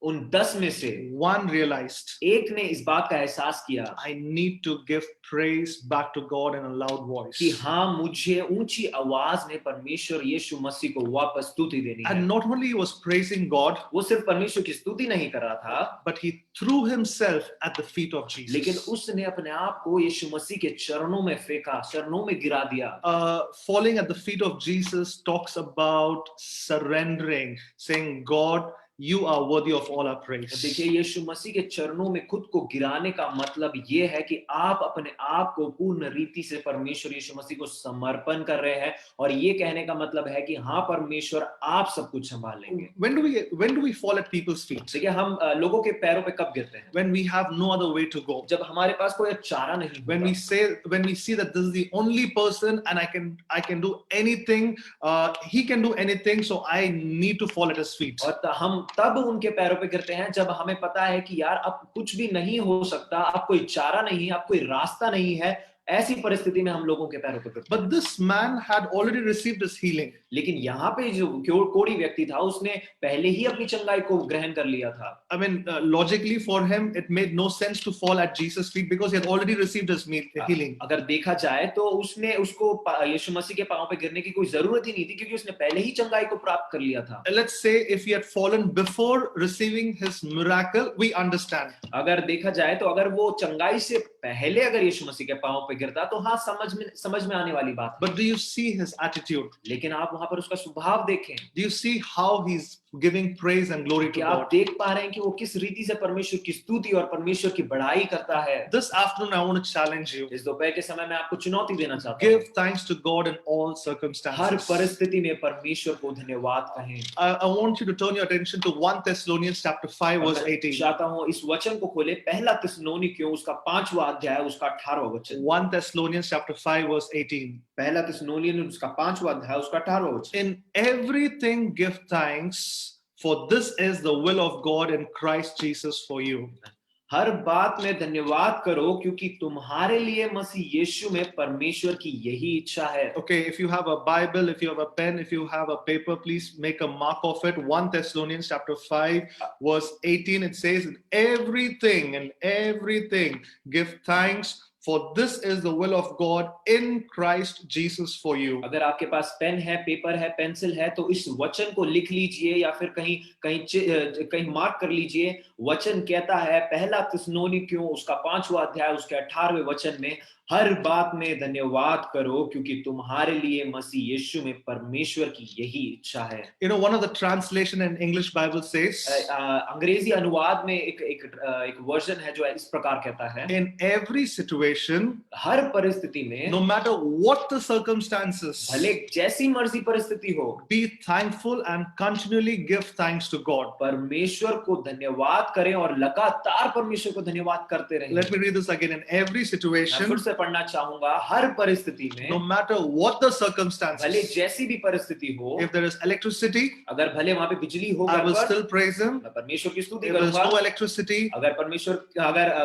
उन 10 में से one realized, एक ने इस बात का एहसास किया I need to give praise back to God in a loud voice. कि हाँ मुझे ऊंची आवाज में परमेश्वर यीशु मसीह को वापस स्तुति देनी है। And not only he was praising God, वो सिर्फ परमेश्वर की स्तुति नहीं कर रहा था, but he threw himself at the feet of लेकिन Jesus. उसने अपने आप को यीशु मसीह के चरणों में फेंका, चरणों में गिरा दिया। Falling at the feet of Jesus talks about surrendering, saying, God, you are worthy of all our praise. देखिए यीशु मसीह के चरणों में खुद को गिराने का मतलब ये है कि आप अपने आप को पूर्ण रीति से परमेश्वर यीशु मसीह को समर्पण कर रहे हैं, और ये कहने का मतलब है कि हाँ परमेश्वर आप सब कुछ संभाल लेंगे। When do we fall at people's feet? देखिए हम लोगों के पैरों पे कब गिरते हैं? When we have no other way to go. जब हमारे पास कोई चारा नहीं When होता। when we see that this is the only person and I can do anything, he can do anything, so I need to fall at his feet. और हम तब उनके पैरों पे गिरते हैं जब हमें पता है कि यार अब कुछ भी नहीं हो सकता, अब कोई चारा नहीं है, अब कोई रास्ता नहीं है। ऐसी परिस्थिति में हम लोगों के पैरों पे गिरते हैं। But this man had already received his healing. लेकिन यहाँ पे जो कोढ़ी व्यक्ति था उसने पहले ही अपनी चंगाई को ग्रहण कर लिया था। I mean, logically for him, it made no sense to fall at Jesus' feet because he had already received his healing. अगर देखा जाए तो उसको यीशु मसीह के पांव पे गिरने की कोई जरूरत ही नहीं थी, क्योंकि उसने पहले ही चंगाई को प्राप्त कर लिया था। Let's say if he had fallen before receiving his miracle, we understand. अगर देखा जाए तो अगर वो चंगाई से पहले अगर यीशु मसीह के पांव पे गिरता तो हाँ समझ में आने वाली बात है। But do you see his attitude? लेकिन आप वहां पर उसका स्वभाव देखें। Do you see how he's giving praise and glory to क्या आप God? देख पा रहे हैं कि वो किस रीति से परमेश्वर की स्तुति और परमेश्वर की बड़ाई करता है। This afternoon, I want to challenge you. इस दोपहर के समय में आपको चुनौती देना चाहता हूँ। Give thanks to God in all her circumstances. परिस्थिति में परमेश्वर को धन्यवाद कहें। I want you to turn your attention to 1 Thessalonians chapter 5 verse 18. चाहता हूँ इस वचन को खोले, पहला थिस्सलुनीकियों उसका 5वां अध्याय उसका 18वां वचन। 1 Thessalonians chapter 5 verse 18. पहला थिस्सलुनीकियों उसका 5वां अध्याय उसका 18वां वचन। In everything give thanks, for this is the will of God in Christ Jesus for you. हर बात में धन्यवाद करो क्योंकि तुम्हारे लिए मसीह यीशु में परमेश्वर की यही इच्छा है। Okay, if you have a Bible, if you have a pen, if you have a paper, please make a mark of it. 1 Thessalonians chapter 5 verse 18, it says, in everything give thanks, for this is the will of God in Christ Jesus for you. अगर आपके पास pen है, paper है, pencil है तो इस वचन को लिख लीजिए या फिर कहीं मार्क कर लीजिए। वचन कहता है पहला थिस्सलुनीकियों उसका 5वां अध्याय उसके 18वें वचन में, हर बात में धन्यवाद करो क्योंकि तुम्हारे लिए मसीह यीशु में परमेश्वर की यही इच्छा है। You know, one of the translation in English Bible says, अंग्रेजी अनुवाद में एक वर्जन है जो इस प्रकार कहता है, in every situation, हर परिस्थिति में, no matter what the circumstances, भले जैसी मर्जी परिस्थिति हो, be thankful and continually give thanks to God. परमेश्वर को धन्यवाद करें और लगातार परमेश्वर को धन्यवाद करते रहें। Let me read this again. In every situation, फिर से पढ़ना चाहूंगा, हर परिस्थिति में, no matter what the circumstances, भले जैसी भी परिस्थिति हो, if there is electricity, अगर भले वहां पे बिजली हो I घर will पर, still praise Him. मैं परमेश्वर की स्तुति If there is करूंगा। no electricity, अगर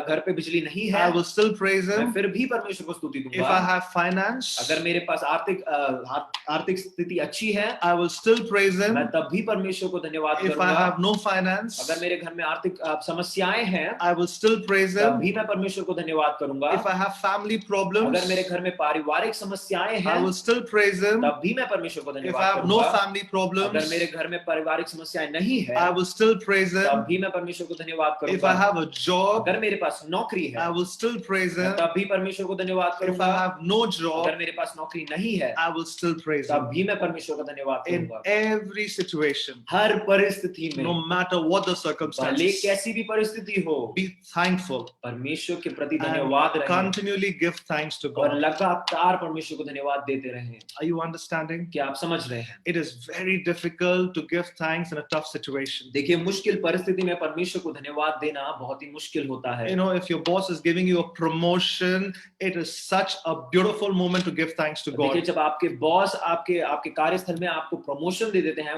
घर पे बिजली नहीं है, I will still praise मैं Him. फिर भी परमेश्वर को स्तुति If I दूंगा। have finance, अगर मेरे पास आर्थिक स्थिति अच्छी है, I will still praise Him. मैं तब भी परमेश्वर को धन्यवाद If I करूंगा। have no finance, अगर मेरे घर में आर्थिक समस्याएं हैं, I will still praise तब Him. भी मैं परमेश्वर को धन्यवाद करूंगा। If I have family अगर problems, मेरे घर में पारिवारिक समस्याएं I हैं, will still praise Him. तब भी मैं परमेश्वर को If I धन्यवाद have no करूंगा। family अगर problems, मेरे घर में पारिवारिक समस्याएं नहीं है, I will still praise तब Him. भी मैं परमेश्वर को धन्यवाद If I करूंगा। have a job, अगर मेरे पास नौकरी I है, will still praise Him. तब भी परमेश्वर को धन्यवाद If I करूंगा। have no job, अगर मेरे पास नौकरी नहीं है, I will still praise तब Him. भी मैं परमेश्वर को धन्यवाद In करूंगा। every situation, हर परिस्थिति में, no matter what the भले circumstances, कैसी भी परिस्थिति हो, be thankful परमेश्वर के प्रति and धन्यवाद रहे continually give thanks to और God. लगातार परमेश्वर को धन्यवाद देते रहें। Are you understanding? क्या आप समझ रहे हैं? It is very difficult to give thanks in a tough situation. देखिए मुश्किल परिस्थिति में परमेश्वर को धन्यवाद देना बहुत ही मुश्किल होता है। You know, if your boss is giving you a promotion, it is such a beautiful moment to give thanks to देखिए God. जब आपके बॉस आपके कार्यस्थल में आपको प्रमोशन दे देते हैं,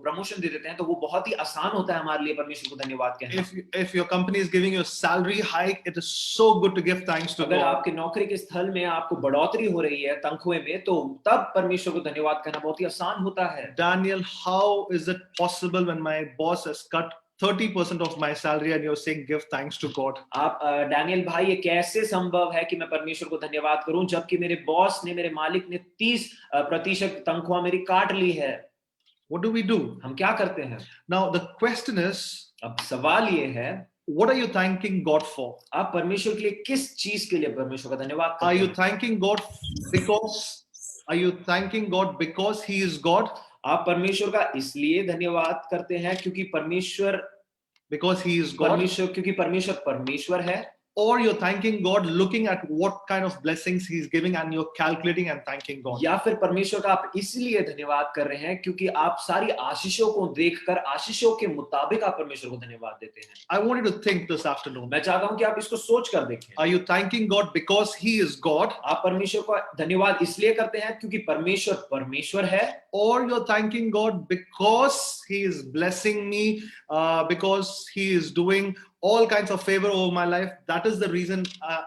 प्रमोशन दे देते हैं, तो वो बहुत ही आसान होता है हमारे लिए परमेश्वर को धन्यवाद कहना। If your company is giving you a salary hike, it is so good to give thanks to अगर God. आपके नौकरी के स्थल में आपको बढ़ोतरी हो रही है तनख्वाह में, तो तब परमेश्वर को धन्यवाद कहना बहुत ही आसान होता है। Daniel, how is it possible when my boss has cut 30% of my salary and you're saying give thanks to God? आप डैनियल भाई, ये कैसे संभव है कि मैं परमेश्वर को धन्यवाद करूं जबकि मेरे बॉस ने, मेरे मालिक ने 30% तनख्वाह मेरी काट ली है? What do we do? हम क्या करते हैं? Now the question is, अब सवाल ये है, what are you thanking God for? आप परमेश्वर के लिए किस चीज के लिए परमेश्वर का धन्यवाद Are करते you हैं? thanking God because He is God? आप परमेश्वर का इसलिए धन्यवाद करते हैं क्योंकि परमेश्वर because He is God, क्योंकि परमेश्वर परमेश्वर है, or you're thanking God looking at what kind of blessings He's giving and you're calculating and thanking God. या फिर परमेश्वर का आप इसलिए धन्यवाद कर रहे हैं क्योंकि आप सारी आशीषों को देखकर आशीषों के मुताबिक आप परमेश्वर को धन्यवाद देते हैं। I want you to think this afternoon. मैं चाहता हूं कि आप इसको सोच कर देखें। Are you thanking God because He is God, आप परमेश्वर को धन्यवाद इसलिए करते हैं क्योंकि परमेश्वर परमेश्वर है, or you're thanking God because He is blessing me, because He is doing all kinds of favor over my life? That is the reason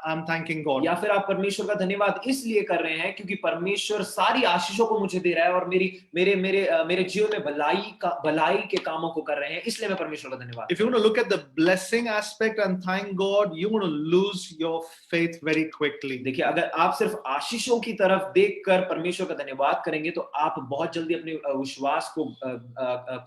I'm thanking God. या फिर आप परमेश्वर का धन्यवाद इसलिए कर रहे हैं क्योंकि परमेश्वर सारी आशीषों को मुझे दे रहा है और मेरे जीवन में भलाई के कामों को कर रहे हैं, इसलिए मैं परमेश्वर का धन्यवाद। If you want to look at the blessing aspect and thank God, you want to lose your faith very quickly. देखिए, अगर आप सिर्फ आशीषों की तरफ देखकर परमेश्वर का धन्यवाद करेंगे तो आप बहुत जल्दी अपने विश्वास को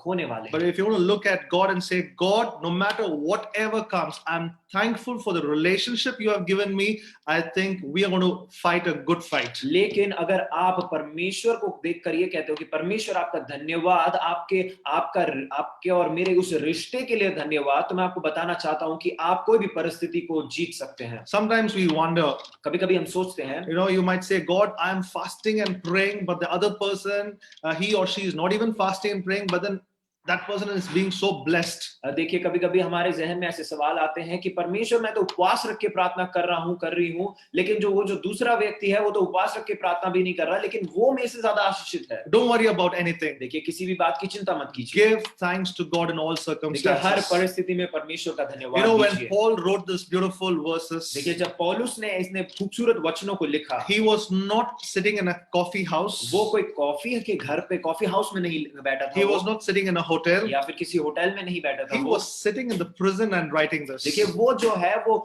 खोने वाले But हैं। if you want to look at God and say, God, no matter whatever comes, I'm thankful for the relationship you have given me. I think we are going to fight a good fight. लेकिन अगर आप परमेश्वर को देखकर ये कहते हो कि परमेश्वर आपका धन्यवाद, आपके और मेरे उस रिश्ते के लिए धन्यवाद, तो मैं आपको बताना चाहता हूं कि आप कोई भी परिस्थिति को जीत सकते हैं। Sometimes we wonder, कभी-कभी हम सोचते हैं, you might say, God, I'm fasting and praying, but the other person, he or she is not even fasting and praying, but then that person is being so blessed. देखिए, कभी-कभी हमारे जहन में ऐसे सवाल आते हैं कि परमेश्वर, मैं तो उपवास रख के प्रार्थना कर रही हूं, लेकिन जो दूसरा व्यक्ति है वो तो उपवास रख के प्रार्थना भी नहीं कर रहा, लेकिन वो मेरे से ज्यादा आशीषित है। Don't worry about anything. देखिए, किसी भी बात की चिंता मत कीजिए। Give thanks to God in all देखिए, हर circumstances. परिस्थिति में परमेश्वर का धन्यवाद When कीजिए। Paul wrote this beautiful verses, देखिए, जब पौलुस ने इसने खूबसूरत वचनों को लिखा, he was not sitting in a coffee house. वो कोई कॉफी हाउस में नहीं बैठा था, He was not sitting in a hotel. या फिर किसी होटल में नहीं बैठा था। He was sitting in the prison and writing this. देखिए, वो जो है वो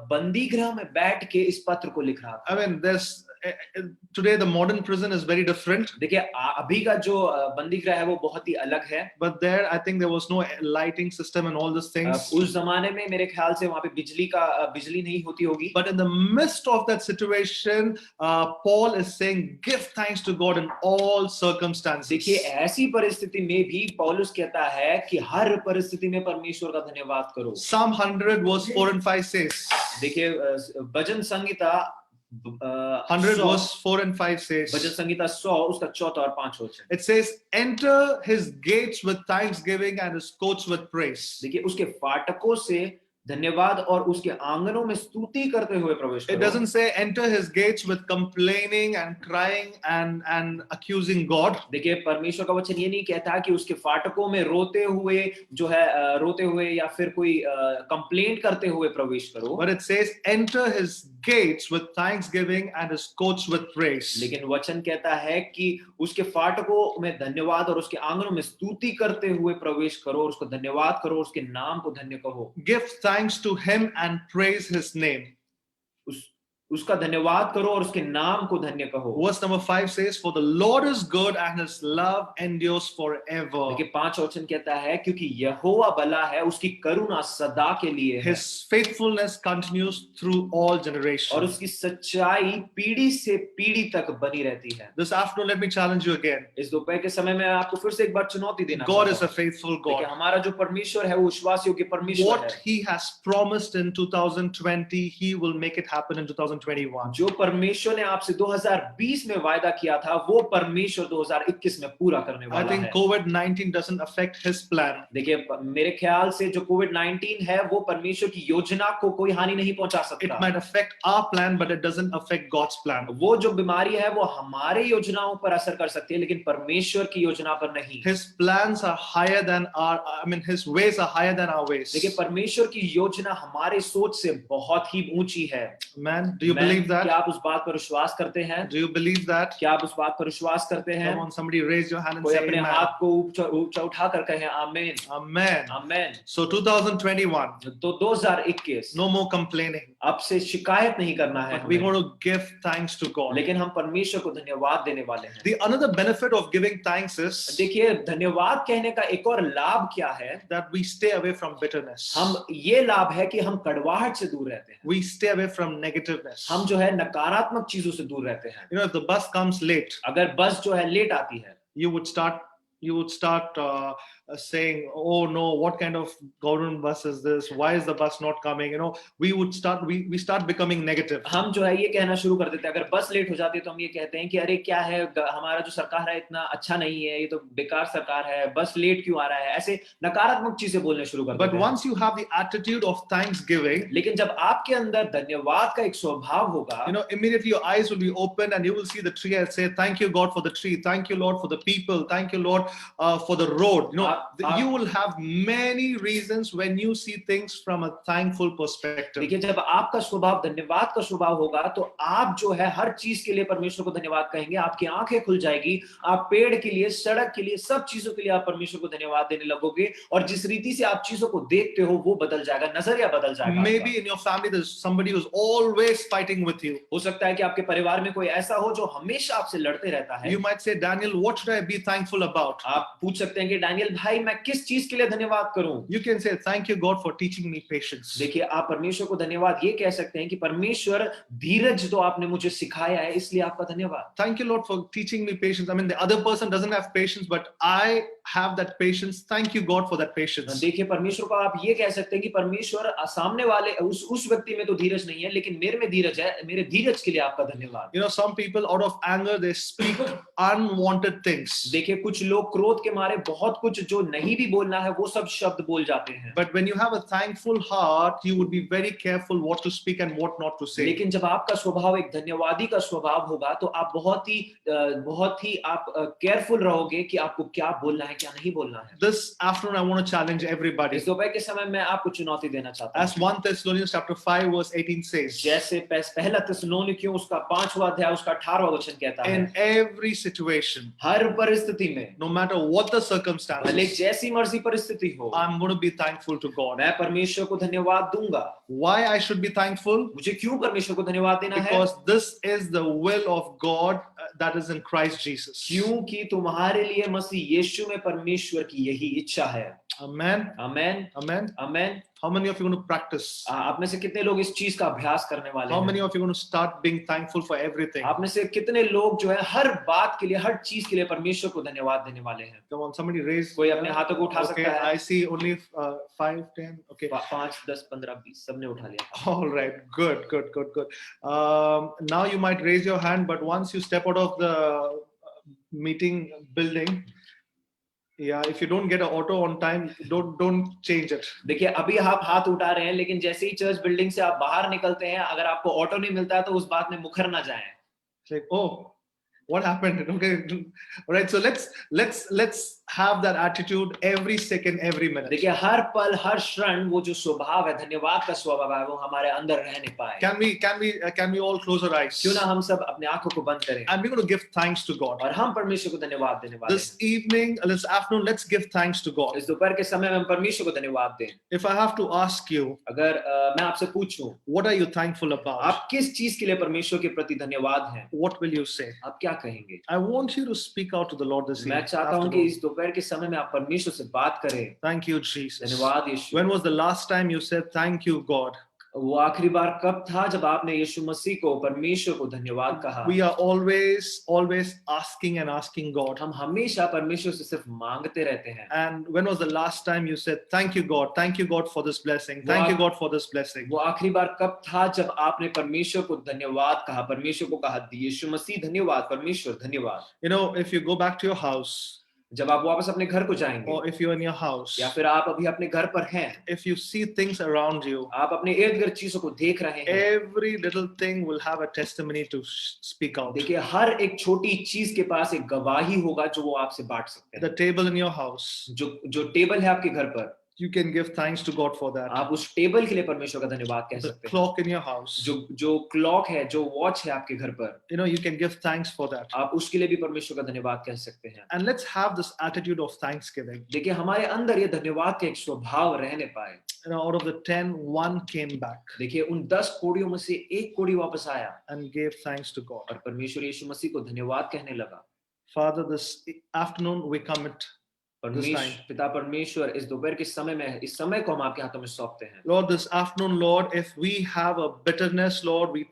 बंदी गृह में बैठ के इस पत्र को लिख रहा था। I mean, today the modern prison is very different. देखिए, अभी का जो बंदी गृह है वो बहुत ही अलग है। But there, I think there was no lighting system and all these things. उस जमाने में मेरे ख्याल से वहां पे बिजली नहीं होती होगी। But in the midst of that situation, Paul is saying, give thanks to God in all circumstances. देखिए, ऐसी परिस्थिति में भी पौलुस कहता है कि हर परिस्थिति में परमेश्वर का धन्यवाद करो। Psalm 100 verse 4 and 5 says. देखिए, भजन संगीता 100 verse 4 and 5 says. भजन संगीता 100 उसका 4 और 5 वचन। It says, enter his gates with thanksgiving and his courts with praise. देखिए, उसके फाटकों से धन्यवाद और उसके आंगनों में स्तुति करते हुए प्रवेश करो। It doesn't say enter his gates with complaining and crying and accusing God. देखिए, परमेश्वर का वचन ये नहीं कहता कि उसके फाटकों में रोते हुए या फिर कोई कंप्लेंट करते हुए प्रवेश करो। But it says enter his gates with thanksgiving and his courts with praise. लेकिन वचन कहता है कि उसके फाटकों में धन्यवाद और उसके आंगनों में स्तुति करते हुए प्रवेश करो और उसको धन्यवाद करो, उसके नाम को धन्य कहो। Give thanks to him and praise his name. उसका धन्यवाद करो और उसके नाम को धन्य कहो। Verse number 5 says, for the Lord is good and his love endures forever. देखिए, 5 वचन कहता है क्योंकि यहोवा भला है, उसकी करुणा सदा के लिए है। His faithfulness continues through all generations. और उसकी सच्चाई पीढ़ी से पीढ़ी तक बनी रहती है। This afternoon, let me challenge you again. इस दोपहर के समय में आपको फिर से एक बार चुनौती देना God is a faithful God. देखिए, हमारा जो परमेश्वर है वो विश्वास योग्य परमेश्वर What है। he has promised in 2020, he will make it happen in 2021. जो परमेश्वर ने आपसे 2020 में वायदा किया था वो परमेश्वर 2021 में पूरा करने I वाला think है। COVID-19 doesn't affect his plan. देखिए, मेरे ख्याल से जो कोविड-19 है वो परमेश्वर की योजना को कोई हानि नहीं पहुंचा It सकता। might affect our plan, but it doesn't affect God's plan. वो जो बीमारी है वो हमारे योजनाओं पर असर कर सकती है, लेकिन परमेश्वर की योजना पर नहीं। His plans are higher than his ways are higher than our ways. देखिए, परमेश्वर की योजना हमारे सोच से बहुत ही ऊंची है। Man, do you believe that? क्या आप उस बात पर विश्वास करते हैं? Do you believe that? क्या आप उस बात पर विश्वास करते हैं? Come on, somebody raise your hand and कोई say अपने amen. हाथ को ऊंचा उठा कर कहें आमीन। Amen. आमीन। So 2021, तो 2021 no more complaining. अब से शिकायत नहीं करना है But we're हमें, going to give thanks to God. लेकिन हम परमेश्वर को धन्यवाद देने वाले हैं। The another benefit of giving thanks is देखिए, धन्यवाद कहने का एक और लाभ क्या है? that we stay away from bitterness. हम ये लाभ है कि हम कड़वाहट से दूर रहते हैं। We stay away from negativeness. हम जो है नकारात्मक चीजों से दूर रहते हैं। If the bus comes late, अगर बस जो है लेट आती है, you would start saying, oh no, what kind of government bus is this, why is the bus not coming, we start becoming negative. हम जो है ये कहना शुरू कर देते हैं, अगर बस लेट हो जाती है तो हम ये कहते हैं कि अरे क्या है, हमारा जो सरकार है इतना अच्छा नहीं है, ये तो बेकार सरकार है, बस लेट क्यों आ रहा है, ऐसे नकारात्मक चीजें बोलने शुरू कर देते हैं. But once you have the attitude of thanksgiving, लेकिन जब आपके अंदर धन्यवाद का एक स्वभाव होगा, immediately your eyes will be open and you will see the tree and say, thank you God for the tree, thank you Lord for the people, thank you Lord for the road. You will have many reasons when you see things from a thankful perspective. देखिए, जब आपका स्वभाव धन्यवाद का स्वभाव होगा तो आप जो है हर चीज के लिए परमेश्वर को धन्यवाद कहेंगे, आपकी आंखें खुल जाएगी, आप पेड़ के लिए, सड़क के लिए, सब चीजों के लिए आप परमेश्वर को धन्यवाद देने लगोगे, और जिस रीति से आप चीजों को देखते हो वो बदल जाएगा, नजरिया बदल जाएगा. Maybe in your family there's somebody who's always fighting with you. हो सकता है कि आपके परिवार में कोई ऐसा हो जो हमेशा आपसे लड़ते रहता है. You might say, Daniel, what should I be thankful about? आप पूछ सकते हैं कि डैनियल भाई मैं किस चीज के लिए धन्यवाद करूं? You can say, thank you God for teaching me patience. देखिए, आप परमेश्वर को धन्यवाद ये कह सकते हैं कि परमेश्वर धीरज तो आपने मुझे सिखाया है, इसलिए आपका धन्यवाद. Thank you Lord for teaching me patience. I mean, the other person doesn't have patience, but I have that patience. Thank you God for that patience. देखिए, परमेश्वर को आप ये कह सकते हैं कि परमेश्वर सामने वाले उस व्यक्ति में तो धीरज नहीं है, लेकिन मेरे में धीरज है, मेरे धीरज के लिए आपका धन्यवाद. Some people out of anger they speak unwanted things. देखिए, कुछ लोग क्रोध के मारे बहुत कुछ जो नहीं भी बोलना है वो सब शब्द बोल जाते हैं. But when you have a thankful heart, you would be very careful what to speak and what not to say. लेकिन जब आपका स्वभाव एक धन्यवादी का स्वभाव होगा तो आप बहुत ही आप केयरफुल रहोगे कि आपको क्या बोलना है, क्या नहीं बोलना है. This afternoon I want to challenge everybody. इस दोपहर के समय मैं आपको चुनौती देना चाहता हूं. As 1 Thessalonians chapter 5 verse 18 says, जैसे पहला थिस्सलुनीकियों उसका 5वां अध्याय उसका 18वां वचन कहता है, in every situation, हर परिस्थिति में, no matter what the भले circumstances, जैसी मर्जी परिस्थिति हो, I'm going to be thankful to God. मैं परमेश्वर को धन्यवाद दूंगा. Why I should be thankful? मुझे क्यों परमेश्वर को धन्यवाद देना है? Because this is the will of God that is in Christ Jesus. क्योंकि तुम्हारे लिए मसीह यीशु में परमेश्वर की यही इच्छा है. Amen. Amen, Amen. Amen. How many of you are going to practice? आप में से कितने लोग इस चीज का अभ्यास करने वाले How हैं? many of you are going to start being thankful for everything? आप में से कितने लोग जो है हर बात के लिए, हर चीज के लिए परमेश्वर को धन्यवाद देने वाले हैं? Come on, somebody raise. कोई अपने हाथों को उठा Okay, सकता है? I see only 5, 10. Okay. 5, 10, 15, 20 सबने उठा लिया. All right. Good. Now you might raise your hand, but once you step out of the meeting building, yeah, if you don't get an auto on time, don't change it. देखिए, अभी आप हाथ उठा रहे हैं, लेकिन जैसे ही चर्च बिल्डिंग से आप बाहर निकलते हैं, अगर आपको ऑटो नहीं मिलता है तो उस बात में मुखर ना जाएं. It's like, oh, what happened? Okay, all right. So let's have that attitude every second, every minute. देखिए, हर पल, हर क्षण वो जो स्वभाव है, धन्यवाद का स्वभाव है, वो हमारे अंदर रहने पाए. Can we all close our eyes? क्यों ना हम सब अपने आंखों को बंद करें And we're going to give thanks to God. और हम परमेश्वर को धन्यवाद देने वाले This evening, this afternoon, let's give thanks to God. हैं. इस दोपहर के समय में हम परमेश्वर को धन्यवाद दें. If I have to ask you, अगर मैं आपसे पूछूं, what are you thankful about? आप किस चीज के लिए परमेश्वर के प्रति धन्यवाद हैं, What will you say? आप क्या कहेंगे? I want you to speak out to the Lord this मैं evening. चाहता हूं कि इस दोपहर के समय में आप परमेश्वर से बात करें. Thank you, Jesus. धन्यवाद यीशु. When was the last time you said thank you, God? वो आखिरी बार कब था जब आपने यीशु मसीह को, परमेश्वर को धन्यवाद कहा? We are always asking and asking God. हम हमेशा परमेश्वर से सिर्फ मांगते रहते हैं. And when was the last time you said thank you, God for this blessing? Thank you, God, for this blessing. वो आखिरी बार कब था जब आपने परमेश्वर को धन्यवाद कहा, परमेश्वर को कहा यीशु मसीह धन्यवाद, परमेश्वर धन्यवाद. If you go back to your house, जब आप वापस अपने घर को जाएंगे, or if you're in your house, या फिर आप अभी अपने घर पर हैं, if you see things around you, आप अपने इर्द गिर्द चीजों को देख रहे हैं, every little thing will have a testimony to speak out. देखिए, हर एक छोटी चीज के पास एक गवाही होगा जो वो आपसे बांट सकते हैं. The table in your house, जो टेबल है आपके घर पर, you can give thanks to God for that. आप उस टेबल के लिए परमेश्वर का धन्यवाद कह The सकते हैं. clock in your house, जो क्लॉक है, जो वॉच है आपके घर पर, you can give thanks for that. आप उसके लिए भी परमेश्वर का धन्यवाद कह सकते हैं. And let's have this attitude of thanksgiving. देखिए, हमारे अंदर ये धन्यवाद का एक स्वभाव रहने पाए. Out of the 10, 1 came back देखिए, उन 10 कोड़ियों में से एक कोड़ी वापस आया and gave thanks to God. और परमेश्वर यीशु मसीह को धन्यवाद कहने लगा. Father, this afternoon we commit परमेश्वर पिता परमेश्वर इस दोपहर के समय में इस समय को हम आपके हाथों में सौंपते हैं। Lord, this afternoon, Lord, if we have a bitterness, Lord, we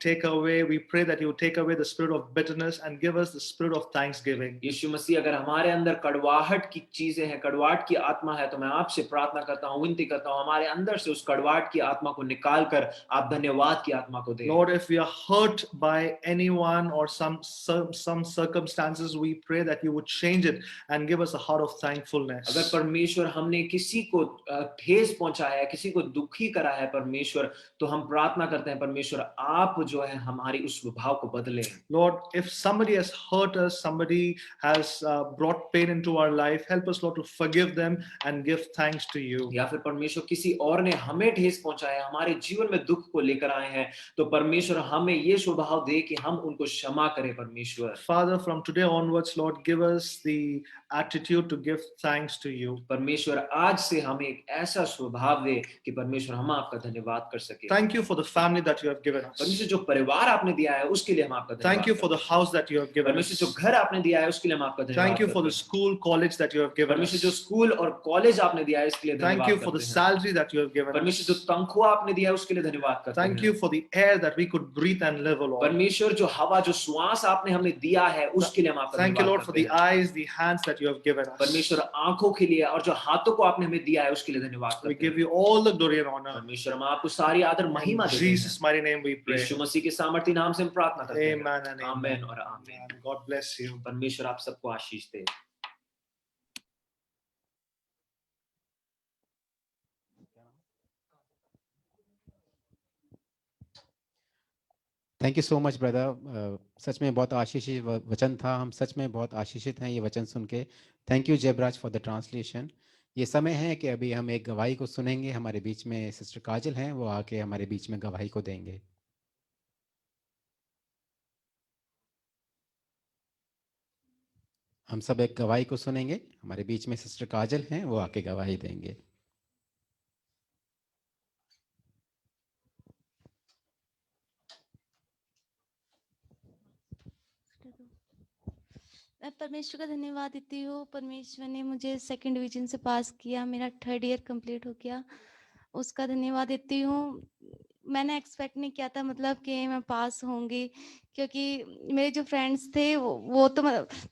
pray that you take away the spirit of bitterness and give us the spirit of thanksgiving. यीशु मसीह, अगर हमारे अंदर कड़वाहट की चीजें हैं, कड़वाहट की आत्मा है, तो मैं आपसे प्रार्थना करता हूँ, विनती करता हूँ, हमारे अंदर से उस कड़वाहट की आत्मा को निकाल कर आप धन्यवाद की आत्मा को दें। Lord, if we are hurt by anyone or some circumstances, we pray that you would change it and give us a heart of thankfulness. अगर परमेश्वर हमने किसी को ठेस पहुंचाया है, किसी को दुखी करा है परमेश्वर, तो हम प्रार्थना करते हैं परमेश्वर आप जो है हमारी उस स्वभाव को बदलें। Lord, if somebody has hurt us, somebody has brought pain into our life, help us, Lord, to forgive them and give thanks to you. या फिर परमेश्वर किसी और ने हमें ठेस पहुंचाया, हमारे जीवन में दुख को लेकर आए हैं, तो परमेश्वर हमें ये स्वभाव दे कि हम उनको क्षमा करें परमेश्वर। Father, from today onwards, Lord, give us the attitude to give thanks to you. परमेश्वर आज से हमें एक ऐसा स्वभाव दे कि परमेश्वर हम आपका धन्यवाद कर सके। Thank you for the family that you have given us. परमेश्वर जो परिवार आपने दिया है उसके लिए हम आपका धन्यवाद। Thank you for the house that you have given us. परमेश्वर जो घर आपने दिया है उसके लिए हम आपका धन्यवाद। Thank you for the school, college that you have given us. परमेश्वर जो स्कूल और कॉलेज आपने दिया है इसके लिए धन्यवाद। Thank you for the salary that you have given us. परमेश्वर जो तनख्वाह आपने दिया है उसके लिए धन्यवाद करते हैं। Thank you for the air that we could breathe and live, Lord. परमेश्वर जो हवा जो श्वास आपने हमें दिया है उसके लिए हम आपका Thank you, धन्यवाद Lord, for करते the हैं। eyes, the hands that you have given us. परमेश्वर आंखों के लिए और जो हाथों को आपने हमें दिया है उसके लिए धन्यवाद We करते हैं। give you all the glory and honor. परमेश्वर हम आपको सारी आदर महिमा In देते हैं। Jesus' mighty name we pray. यीशु मसीह के सामर्थी नाम से हम प्रार्थना करते हैं। Amen and आमीन amen. और आमीन। God bless you. परमेश्वर आप सबको आशीष दे। Thank you so much brother. सच में बहुत आशीषित वचन था। हम सच में बहुत आशीषित हैं ये वचन सुन के। Thank you Jaibraj for the translation. ये समय है कि अभी हम एक गवाही को सुनेंगे। हमारे बीच में सिस्टर काजल हैं, वो आके हमारे बीच में गवाही को देंगे। हम सब एक गवाही को सुनेंगे। हमारे बीच में सिस्टर काजल हैं, वो आके गवाही देंगे। मैं परमेश्वर का धन्यवाद देती हूँ। परमेश्वर ने मुझे सेकंड डिवीजन से पास किया, मेरा 3rd ईयर कंप्लीट हो गया, उसका धन्यवाद देती हूँ। मैंने एक्सपेक्ट नहीं किया था मतलब कि मैं पास होंगी, क्योंकि मेरे जो फ्रेंड्स थे वो तो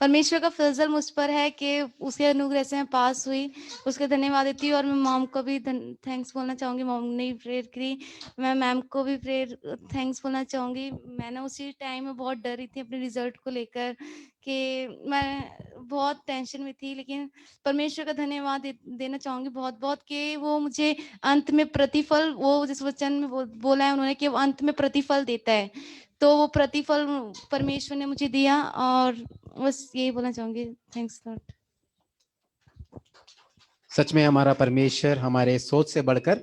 परमेश्वर का फजल मुझ पर है कि उसके अनुग्रह से मैं पास हुई, उसका धन्यवाद देती हूँ। और मैं मॉम को भी थैंक्स बोलना चाहूँगी। मॉम ने प्रेयर करी, मैं मैम को भी प्रेयर थैंक्स बोलना चाहूँगी। मैंने उसी टाइम में बहुत डर रही थी अपने रिजल्ट को लेकर कि मैं बहुत टेंशन में थी, लेकिन परमेश्वर का धन्यवाद देना चाहूँगी बहुत बहुत कि वो मुझे अंत में प्रतिफल, वो जिस वचन में बोला है उन्होंने कि वो अंत में प्रतिफल देता है, तो वो प्रतिफल परमेश्वर ने मुझे दिया। और बस यही बोलना चाहूँगी। Thanks Lord. सच में हमारा परमेश्वर हमारे सोच से बढ़कर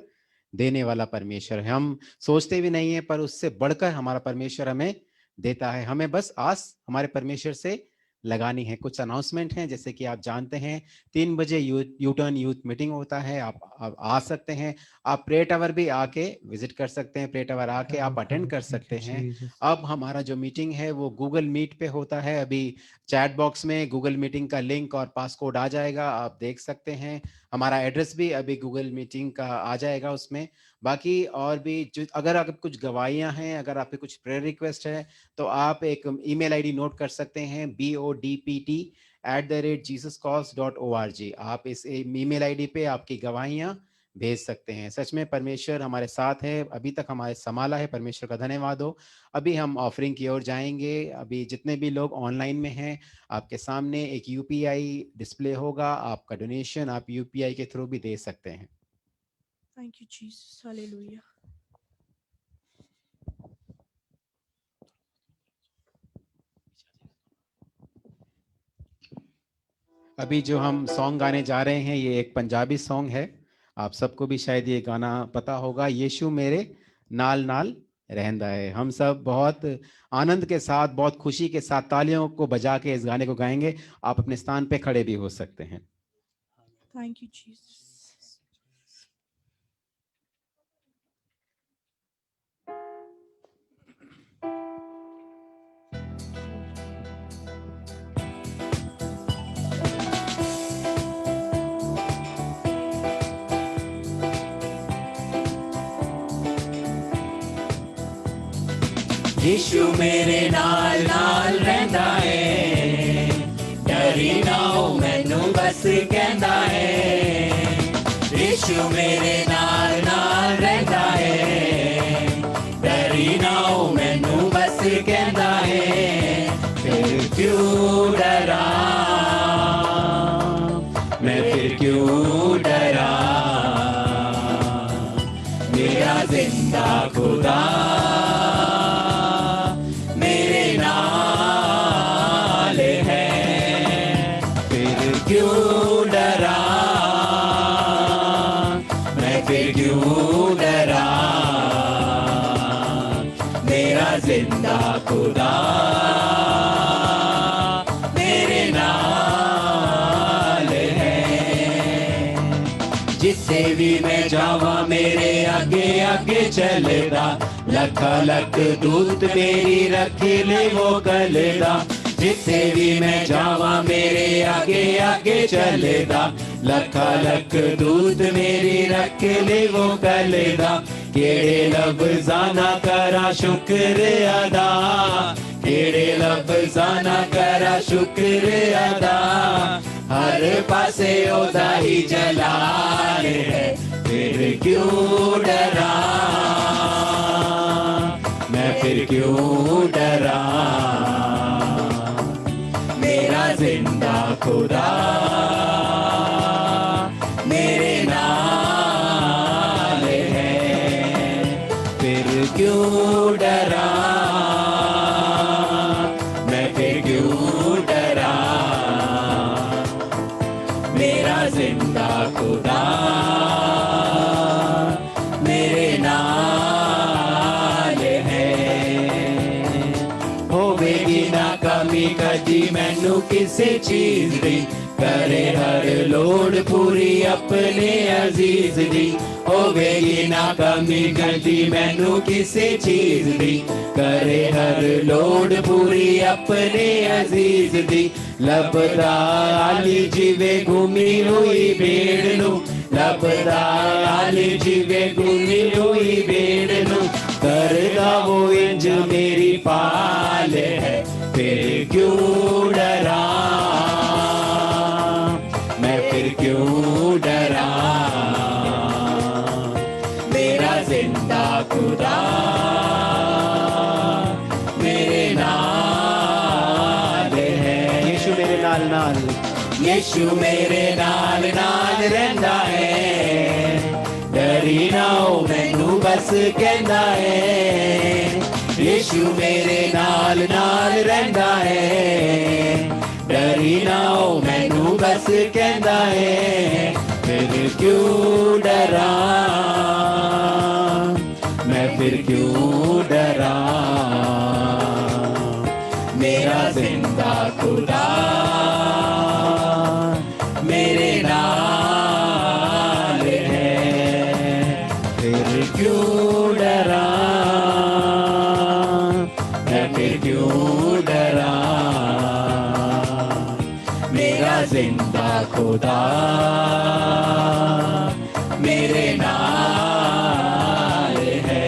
देने वाला परमेश्वर है। हम सोचते भी नहीं है, पर उससे बढ़कर हमारा परमेश्वर हमें देता है। हमें बस आस हमारे परमेश्वर से लगानी है। कुछ अनाउंसमेंट हैं, जैसे कि आप जानते हैं 3 बजे यूटर्न यूथ मीटिंग होता है। आप आ सकते हैं। आप प्रे टावर भी आके विजिट कर सकते हैं। प्रे टावर आके आप अटेंड कर सकते हैं। अब हमारा जो मीटिंग है वो गूगल मीट पे होता है। अभी चैट बॉक्स में गूगल मीटिंग का लिंक और पासकोड आ जाएगा, आप देख सकते हैं। हमारा एड्रेस भी अभी गूगल मीटिंग का आ जाएगा उसमें। बाकी और भी अगर आप कुछ गवाहियां हैं, अगर आपके कुछ प्रेयर रिक्वेस्ट है, तो आप एक ईमेल आईडी नोट कर सकते हैं bodpt@jesuscause.org। आप इस ईमेल आईडी पे आपकी गवाहियां भेज सकते हैं। सच में परमेश्वर हमारे साथ है, अभी तक हमारे संभाला है। परमेश्वर का धन्यवाद हो। अभी हम ऑफरिंग की ओर जाएंगे। अभी जितने भी लोग ऑनलाइन में हैं, आपके सामने एक यूपीआई डिस्प्ले होगा। आपका डोनेशन आप यूपीआई के थ्रू भी दे सकते हैं। Thank you, Jesus. Hallelujah. अभी जो हम सॉन्ग गाने जा रहे हैं, ये एक पंजाबी सॉन्ग है। आप सबको भी शायद ये गाना पता होगा, यीशु मेरे नाल नाल रहंदा है। हम सब बहुत आनंद के साथ, बहुत खुशी के साथ तालियों को बजा के इस गाने को गाएंगे। आप अपने स्थान पे खड़े भी हो सकते हैं। Thank you, Jesus. यीशु मेरे नाल नाल रहंदा है डरी ना हो मैनू बस कहंदा है यीशु मेरे नाल नाल रहंदा है डरी ना हो मैनू बस कहंदा है फिर क्यों डरा मैं फिर क्यों डरा मेरा जिंदा खुदा मेरे नाल है फिर क्यों डरा मैं फिर क्यों डरा मेरा जिंदा खुदा मेरे नाल है जिथे भी मैं जावा मेरे आगे आगे चलेगा लखा लख दूत मेरी रखे ले वो कलेगा जिथे भी मैं जावा मेरे आगे आगे चलेगा लखा लख दूत मेरी रखे ले वो कलेगा केड़े लफ्ज़ाना करा शुक्र अदा केड़े लफ्ज़ाना करा शुक्र अदा हर पासे ओदा ही जलाल है फिर क्यों डरा मैं फिर क्यों डरा मेरा जिंदा खुदा मेरे नाल है फिर क्यों डरा मैं फिर क्यों डरा मेरा जिंदा खुदा मेरे नाल है होवेगी ना कमी कदी मैनू किसी चीज दी करे हर लोड़ पूरी अपने अजीज दी होवेगी ना कमी कदी मैनू किसी चीज दी करे हर लोड़ पूरी अपने अजीज दी लभदा आली जीवे घूमी हुई भेड़ नू लभदा आली जीवे घूमी हुई भेड़ नू करदा वो इंज मेरी पाल है फिर क्यों डरा मैं फिर क्यों डरा मेरा जिंदा खुदा मेरे नाल है यीशु मेरे नाल नाल यीशु मेरे नाल नाल रहंदा है डरी ना हो मैनू बस कहंदा है यीशु मेरे नाल नाल रहंदा है डरी ना हो मैनू बस कहंदा है फिर क्यों डरा मैं फिर क्यों डरा मेरा जिंदा खुदा मेरे नाल है फिर क्यों डरा मैं फिर क्यों डरा मेरा जिंदा खुदा मेरे नाल है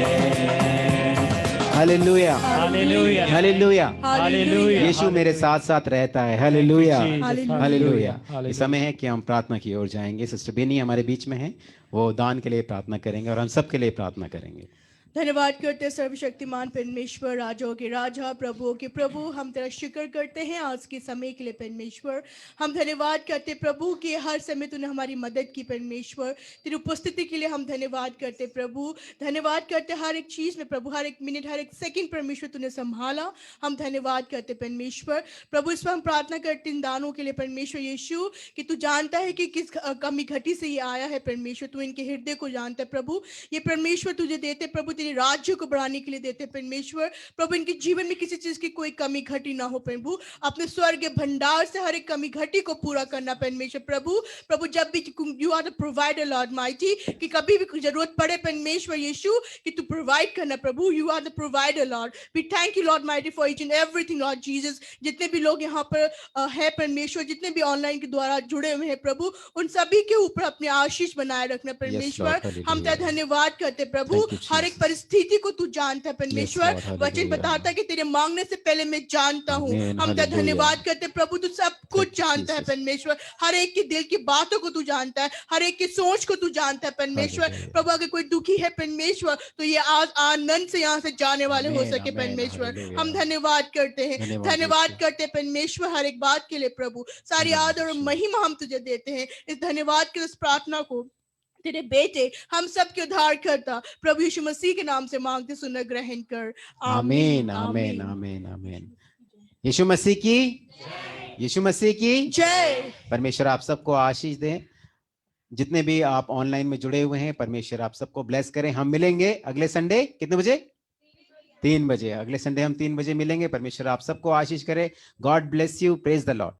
हालेलुया हालेलुया हालेलुया हालेलुया यीशु मेरे साथ साथ रहता है हालेलुया हालेलुया। Hallelujah hallelujah. इस समय है कि हम प्रार्थना की ओर जाएंगे सिस्टर बेनी हमारे बीच में है वो दान के लिए प्रार्थना करेंगे और हम सबके लिए प्रार्थना करेंगे धन्यवाद करते हैं सर्वशक्तिमान परमेश्वर राजाओं के राजा प्रभुओं के प्रभु हम तेरा शुक्र करते हैं आज के समय के लिए परमेश्वर हम धन्यवाद करते हैं प्रभु कि हर समय तूने हमारी मदद की परमेश्वर तेरी उपस्थिति के लिए हम धन्यवाद करते प्रभु धन्यवाद करते हर एक चीज़ में प्रभु हर एक मिनट हर एक सेकंड परमेश्वर तूने संभाला हम धन्यवाद करते परमेश्वर प्रभु इस पर हम प्रार्थना करते इन दानों के लिए परमेश्वर यीशु कि तू जानता है कि किस कमी घटी से ये आया है परमेश्वर तू इनके हृदय को जानता है प्रभु ये परमेश्वर तुझे देते प्रभु तेरे राज्य को बढ़ाने के लिए देते परमेश्वर प्रभु इनके जीवन में किसी चीज की कोई कमी घटी ना हो प्रभु अपने स्वर्ग भंडार से हर एक कमी घटी को पूरा करना परमेश्वर प्रभु प्रभु जब भी you are the provider lord mighty कि कभी भी जरूरत पड़े परमेश्वर यीशु कि तू प्रोवाइड करना प्रभु you are the provider Lord we thank you Lord mighty for each and everything Lord Jesus जितने भी लोग यहाँ पर है परमेश्वर जितने भी ऑनलाइन के द्वारा जुड़े हुए हैं प्रभु उन सभी के ऊपर अपने आशीष बनाए रखना परमेश्वर हम तेरा धन्यवाद करते प्रभु हर एक हर स्थिति को तू जानता है परमेश्वर। Lord, hallelujah. वचन बताता है कि तेरे मांगने से पहले मैं जानता हूँ। Amen, हम तेरा hallelujah. धन्यवाद करते हैं प्रभु, तू सब कुछ Thank you, जानता है Jesus. परमेश्वर। हर एक के दिल की बातों को तू जानता है, हर एक की सोच को तू जानता है परमेश्वर। Hallelujah. प्रभु अगर कोई दुखी है परमेश्वर, तो ये आज आनंद से यहाँ से जाने वाले हो Amen, सके amen, परमेश्वर। hallelujah. हम धन्यवाद करते हैं, धन्यवाद यीशु। करते हैं परमेश्वर हर एक बात के लिए प्रभु। सारी धन्यवाद आदर और यीशु। महिमा हम तुझे देते हैं। इस धन्यवाद के इस प्रार्थना को तेरे बेटे हम सब के उद्धार करता प्रभु यीशु मसीह के नाम से मांगते, सुन ग्रहण कर। आमीन आमीन आमीन आमीन। यीशु मसीह की, यीशु मसीह की जय। परमेश्वर आप सबको आशीष दें। जितने भी आप ऑनलाइन में जुड़े हुए हैं, परमेश्वर आप सबको ब्लेस करें। हम मिलेंगे अगले संडे कितने बजे? 3 बजे। अगले संडे हम 3 बजे मिलेंगे। परमेश्वर आप सबको आशीष करे। God bless you. Praise the Lord.